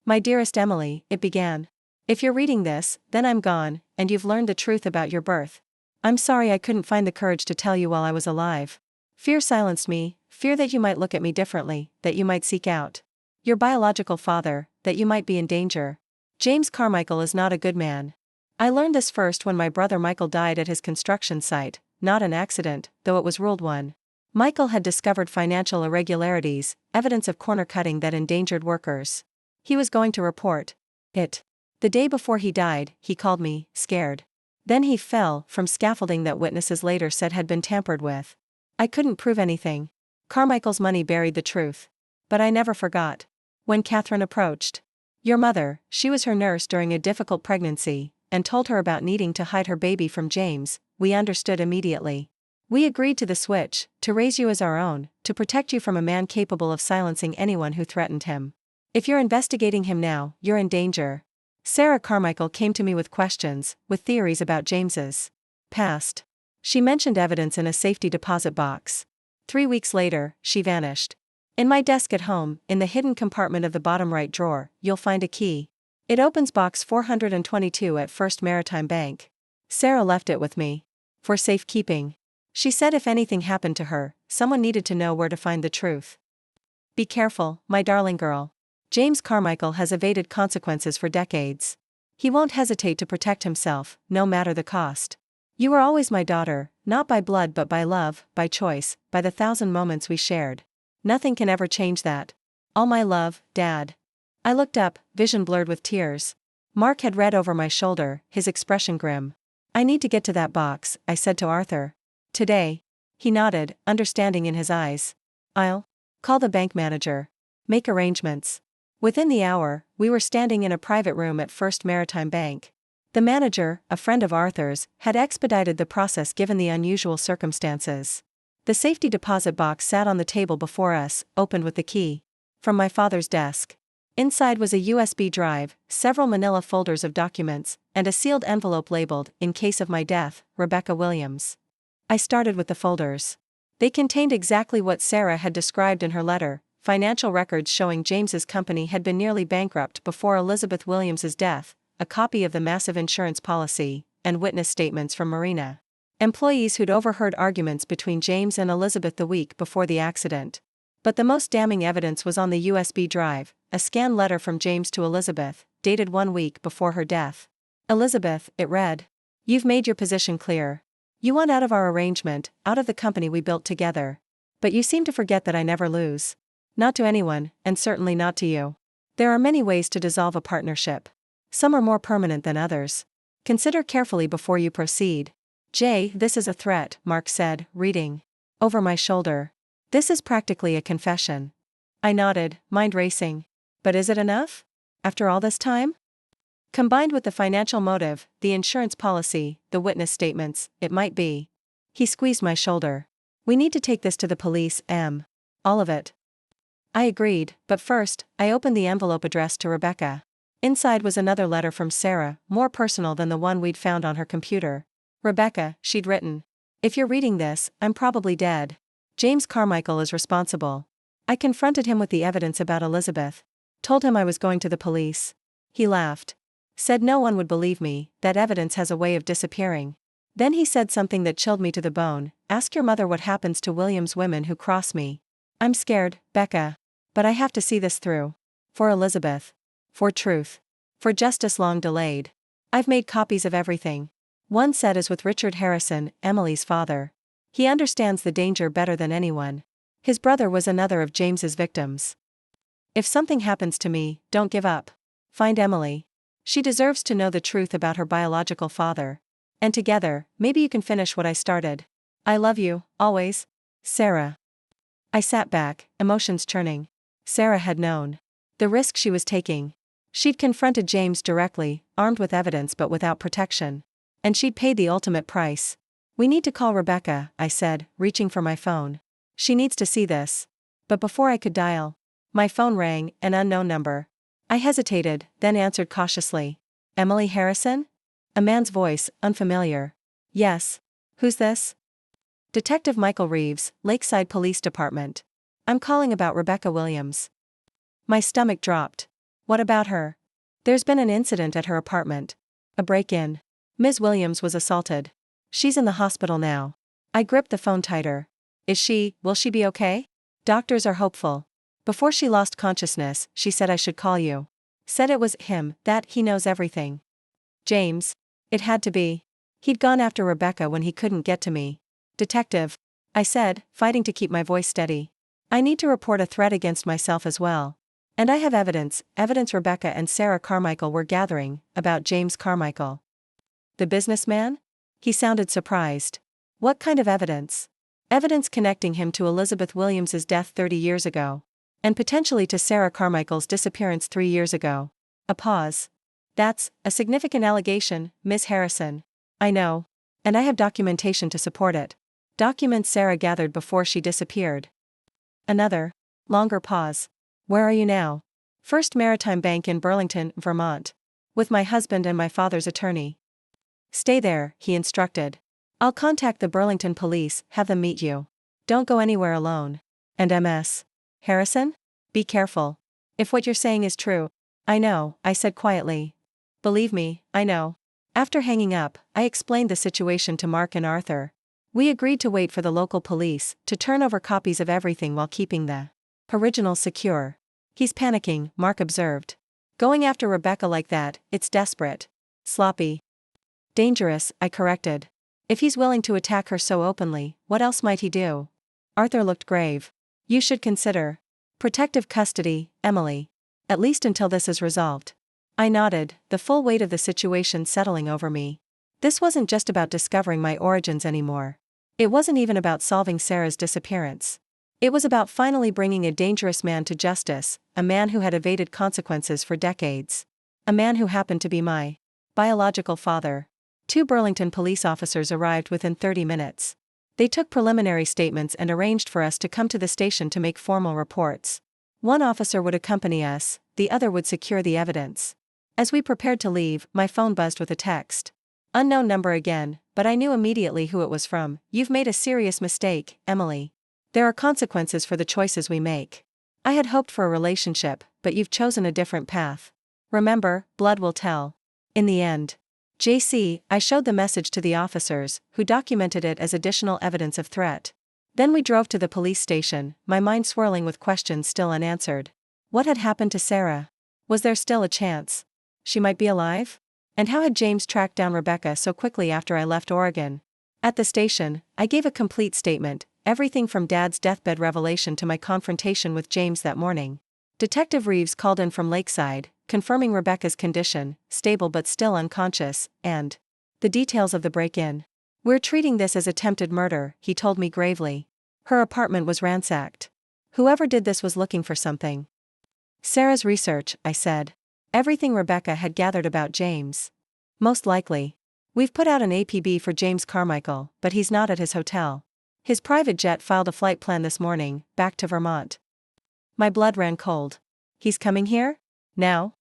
My dearest Emily, it began. If you're reading this, then I'm gone, and you've learned the truth about your birth. I'm sorry I couldn't find the courage to tell you while I was alive. Fear silenced me, fear that you might look at me differently, that you might seek out your biological father, that you might be in danger. James Carmichael is not a good man. I learned this first when my brother Michael died at his construction site, not an accident, though it was ruled one. Michael had discovered financial irregularities, evidence of corner cutting that endangered workers. He was going to report it. The day before he died, he called me, scared. Then he fell from scaffolding that witnesses later said had been tampered with. I couldn't prove anything. Carmichael's money buried the truth. But I never forgot. When Catherine approached your mother, she was her nurse during a difficult pregnancy, and told her about needing to hide her baby from James, we understood immediately. We agreed to the switch, to raise you as our own, to protect you from a man capable of silencing anyone who threatened him. If you're investigating him now, you're in danger. Sarah Carmichael came to me with questions, with theories about James's past. She mentioned evidence in a safety deposit box. 3 weeks later, she vanished. In my desk at home, in the hidden compartment of the bottom right drawer, you'll find a key. It opens box 422 at First Maritime Bank. Sarah left it with me. For safekeeping. She said if anything happened to her, someone needed to know where to find the truth. Be careful, my darling girl. James Carmichael has evaded consequences for decades. He won't hesitate to protect himself, no matter the cost. You were always my daughter, not by blood but by love, by choice, by the 1,000 moments we shared. Nothing can ever change that. All my love, Dad. I looked up, vision blurred with tears. Mark had read over my shoulder, his expression grim. I need to get to that box, I said to Arthur. Today. He nodded, understanding in his eyes. I'll call the bank manager. Make arrangements. Within the hour, we were standing in a private room at First Maritime Bank. The manager, a friend of Arthur's, had expedited the process given the unusual circumstances. The safety deposit box sat on the table before us, opened with the key. From my father's desk. Inside was a USB drive, several manila folders of documents, and a sealed envelope labeled, "In case of my death, Rebecca Williams." I started with the folders. They contained exactly what Sarah had described in her letter, financial records showing James's company had been nearly bankrupt before Elizabeth Williams's death, a copy of the massive insurance policy, and witness statements from Marina. Employees who'd overheard arguments between James and Elizabeth the week before the accident. But the most damning evidence was on the USB drive, a scanned letter from James to Elizabeth, dated 1 week before her death. Elizabeth, it read. You've made your position clear. You want out of our arrangement, out of the company we built together. But you seem to forget that I never lose. Not to anyone, and certainly not to you. There are many ways to dissolve a partnership. Some are more permanent than others. Consider carefully before you proceed. Jay, this is a threat, Mark said, reading over my shoulder. This is practically a confession. I nodded, mind racing. But is it enough? After all this time? Combined with the financial motive, the insurance policy, the witness statements, it might be. He squeezed my shoulder. We need to take this to the police, Em. All of it. I agreed, but first, I opened the envelope addressed to Rebecca. Inside was another letter from Sarah, more personal than the one we'd found on her computer. Rebecca, she'd written. If you're reading this, I'm probably dead. James Carmichael is responsible. I confronted him with the evidence about Elizabeth. Told him I was going to the police. He laughed. Said no one would believe me, that evidence has a way of disappearing. Then he said something that chilled me to the bone. Ask your mother what happens to Williams' women who cross me. I'm scared, Becca. But I have to see this through. For Elizabeth. For truth. For justice long delayed. I've made copies of everything. One set is with Richard Harrison, Emily's father. He understands the danger better than anyone. His brother was another of James's victims. If something happens to me, don't give up. Find Emily. She deserves to know the truth about her biological father. And together, maybe you can finish what I started. I love you, always. Sarah. I sat back, emotions churning. Sarah had known the risk she was taking. She'd confronted James directly, armed with evidence but without protection. And she'd paid the ultimate price. We need to call Rebecca, I said, reaching for my phone. She needs to see this. But before I could dial, my phone rang, an unknown number. I hesitated, then answered cautiously. Emily Harrison? A man's voice, unfamiliar. Yes. Who's this? Detective Michael Reeves, Lakeside Police Department. I'm calling about Rebecca Williams. My stomach dropped. What about her? There's been an incident at her apartment. A break-in. Ms. Williams was assaulted. She's in the hospital now. I gripped the phone tighter. Will she be okay? Doctors are hopeful. Before she lost consciousness, she said I should call you. Said it was him, that he knows everything. James. It had to be. He'd gone after Rebecca when he couldn't get to me. Detective. I said, fighting to keep my voice steady. I need to report a threat against myself as well. And I have evidence Rebecca and Sarah Carmichael were gathering, about James Carmichael. The businessman? He sounded surprised. What kind of evidence? Evidence connecting him to Elizabeth Williams's death 30 years ago. And potentially to Sarah Carmichael's disappearance 3 years ago. A pause. That's a significant allegation, Ms. Harrison. I know. And I have documentation to support it. Documents Sarah gathered before she disappeared. Another. Longer pause. Where are you now? First Maritime Bank in Burlington, Vermont. With my husband and my father's attorney. Stay there, he instructed. I'll contact the Burlington police, have them meet you. Don't go anywhere alone. And Ms. Harrison? Be careful. If what you're saying is true. I know, I said quietly. Believe me, I know. After hanging up, I explained the situation to Mark and Arthur. We agreed to wait for the local police to turn over copies of everything while keeping the original secure. He's panicking, Mark observed. Going after Rebecca like that, it's desperate. Sloppy. Dangerous, I corrected. If he's willing to attack her so openly, what else might he do? Arthur looked grave. You should consider protective custody, Emily. At least until this is resolved. I nodded, the full weight of the situation settling over me. This wasn't just about discovering my origins anymore. It wasn't even about solving Sarah's disappearance. It was about finally bringing a dangerous man to justice, a man who had evaded consequences for decades. A man who happened to be my biological father. 2 Burlington police officers arrived within 30 minutes. They took preliminary statements and arranged for us to come to the station to make formal reports. One officer would accompany us, the other would secure the evidence. As we prepared to leave, my phone buzzed with a text. Unknown number again, but I knew immediately who it was from. You've made a serious mistake, Emily. There are consequences for the choices we make. I had hoped for a relationship, but you've chosen a different path. Remember, blood will tell. In the end. JC, I showed the message to the officers, who documented it as additional evidence of threat. Then we drove to the police station, my mind swirling with questions still unanswered. What had happened to Sarah? Was there still a chance she might be alive? And how had James tracked down Rebecca so quickly after I left Oregon? At the station, I gave a complete statement, everything from Dad's deathbed revelation to my confrontation with James that morning. Detective Reeves called in from Lakeside, confirming Rebecca's condition, stable but still unconscious, and the details of the break-in. We're treating this as attempted murder, he told me gravely. Her apartment was ransacked. Whoever did this was looking for something. Sarah's research, I said. Everything Rebecca had gathered about James. Most likely. We've put out an APB for James Carmichael, but he's not at his hotel. His private jet filed a flight plan this morning, back to Vermont. My blood ran cold. He's coming here? Now?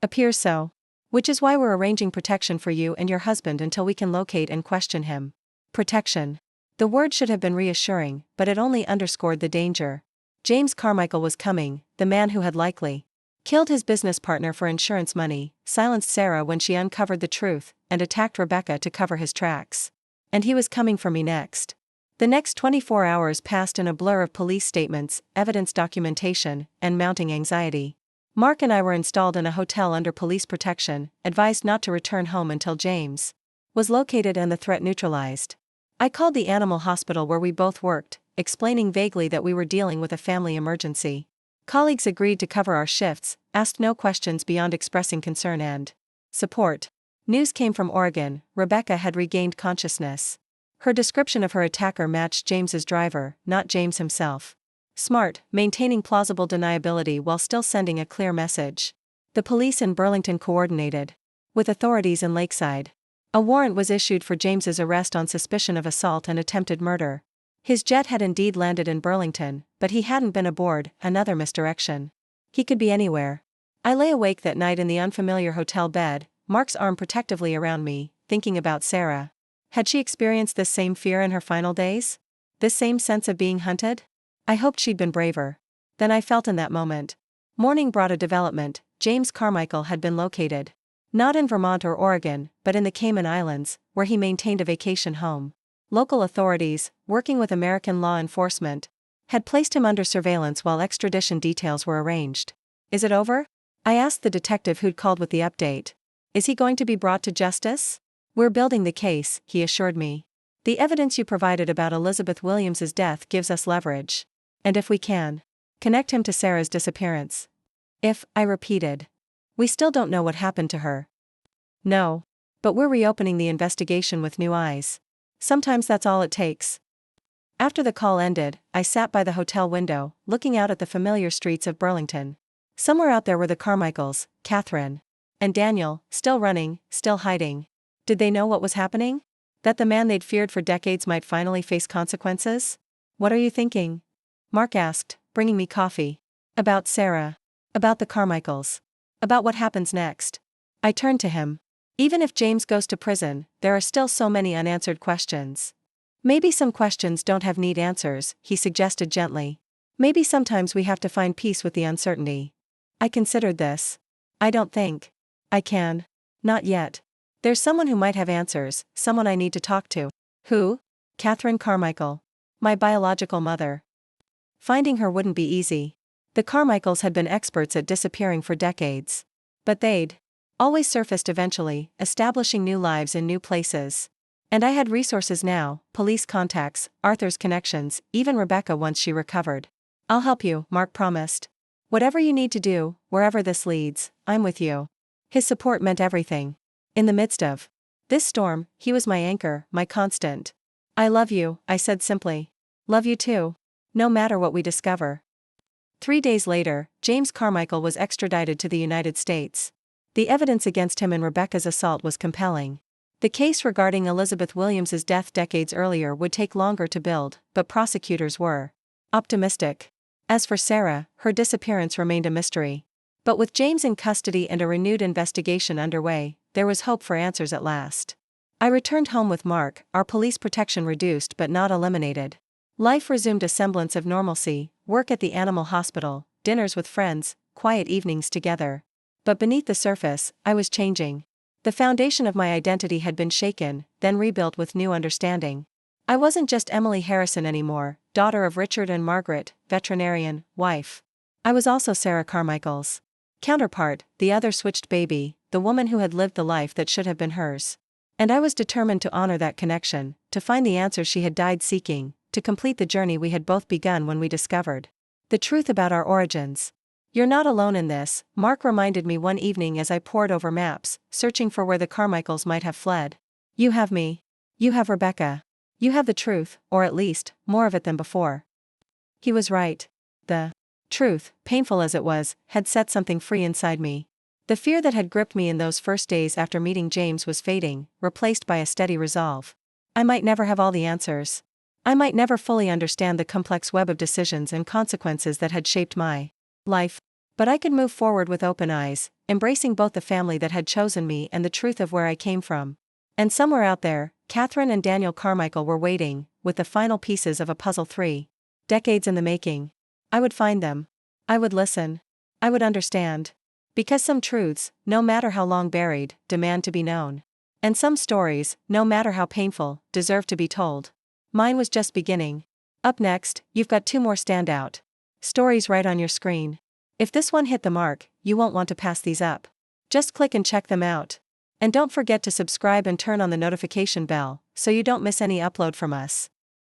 Appears so. Which is why we're arranging protection for you and your husband until we can locate and question him. Protection. The word should have been reassuring, but it only underscored the danger. James Carmichael was coming, the man who had likely killed his business partner for insurance money, silenced Sarah when she uncovered the truth, and attacked Rebecca to cover his tracks. And he was coming for me next. The next 24 hours passed in a blur of police statements, evidence documentation, and mounting anxiety. Mark and I were installed in a hotel under police protection, advised not to return home until James was located and the threat neutralized. I called the animal hospital where we both worked, explaining vaguely that we were dealing with a family emergency. Colleagues agreed to cover our shifts, asked no questions beyond expressing concern and support. News came from Oregon, Rebecca had regained consciousness. Her description of her attacker matched James's driver, not James himself. Smart, maintaining plausible deniability while still sending a clear message. The police in Burlington coordinated with authorities in Lakeside. A warrant was issued for James's arrest on suspicion of assault and attempted murder. His jet had indeed landed in Burlington, but he hadn't been aboard, another misdirection. He could be anywhere. I lay awake that night in the unfamiliar hotel bed, Mark's arm protectively around me, thinking about Sarah. Had she experienced this same fear in her final days? This same sense of being hunted? I hoped she'd been braver. Then I felt in that moment. Morning brought a development. James Carmichael had been located. Not in Vermont or Oregon, but in the Cayman Islands, where he maintained a vacation home. Local authorities, working with American law enforcement, had placed him under surveillance while extradition details were arranged. Is it over? I asked the detective who'd called with the update. Is he going to be brought to justice? We're building the case, he assured me. The evidence you provided about Elizabeth Williams's death gives us leverage. And if we can connect him to Sarah's disappearance. If, I repeated. We still don't know what happened to her. No. But we're reopening the investigation with new eyes. Sometimes that's all it takes. After the call ended, I sat by the hotel window, looking out at the familiar streets of Burlington. Somewhere out there were the Carmichaels, Catherine, and Daniel, still running, still hiding. Did they know what was happening? That the man they'd feared for decades might finally face consequences? What are you thinking? Mark asked, bringing me coffee. About Sarah. About the Carmichaels. About what happens next. I turned to him. Even if James goes to prison, there are still so many unanswered questions. Maybe some questions don't have neat answers, he suggested gently. Maybe sometimes we have to find peace with the uncertainty. I considered this. I don't think I can. Not yet. There's someone who might have answers, someone I need to talk to. Who? Catherine Carmichael. My biological mother. Finding her wouldn't be easy. The Carmichaels had been experts at disappearing for decades. But they'd always surfaced eventually, establishing new lives in new places. And I had resources now, police contacts, Arthur's connections, even Rebecca once she recovered. I'll help you, Mark promised. Whatever you need to do, wherever this leads, I'm with you. His support meant everything. In the midst of this storm, he was my anchor, my constant. I love you, I said simply. Love you too. No matter what we discover. 3 days later, James Carmichael was extradited to the United States. The evidence against him in Rebecca's assault was compelling. The case regarding Elizabeth Williams's death decades earlier would take longer to build, but prosecutors were optimistic. As for Sarah, her disappearance remained a mystery. But with James in custody and a renewed investigation underway, there was hope for answers at last. I returned home with Mark, our police protection reduced but not eliminated. Life resumed a semblance of normalcy, work at the animal hospital, dinners with friends, quiet evenings together. But beneath the surface, I was changing. The foundation of my identity had been shaken, then rebuilt with new understanding. I wasn't just Emily Harrison anymore, daughter of Richard and Margaret, veterinarian, wife. I was also Sarah Carmichael's counterpart, the other switched baby, the woman who had lived the life that should have been hers. And I was determined to honor that connection, to find the answers she had died seeking, to complete the journey we had both begun when we discovered the truth about our origins. You're not alone in this, Mark reminded me one evening as I pored over maps, searching for where the Carmichaels might have fled. You have me. You have Rebecca. You have the truth, or at least, more of it than before. He was right. The truth, painful as it was, had set something free inside me. The fear that had gripped me in those first days after meeting James was fading, replaced by a steady resolve. I might never have all the answers. I might never fully understand the complex web of decisions and consequences that had shaped my life. But I could move forward with open eyes, embracing both the family that had chosen me and the truth of where I came from. And somewhere out there, Catherine and Daniel Carmichael were waiting, with the final pieces of a puzzle 3 decades in the making. I would find them. I would listen. I would understand. Because some truths, no matter how long buried, demand to be known. And some stories, no matter how painful, deserve to be told. Mine was just beginning. Up next, you've got 2 more standout stories right on your screen. If this one hit the mark, you won't want to pass these up. Just click and check them out. And don't forget to subscribe and turn on the notification bell, so you don't miss any upload from us.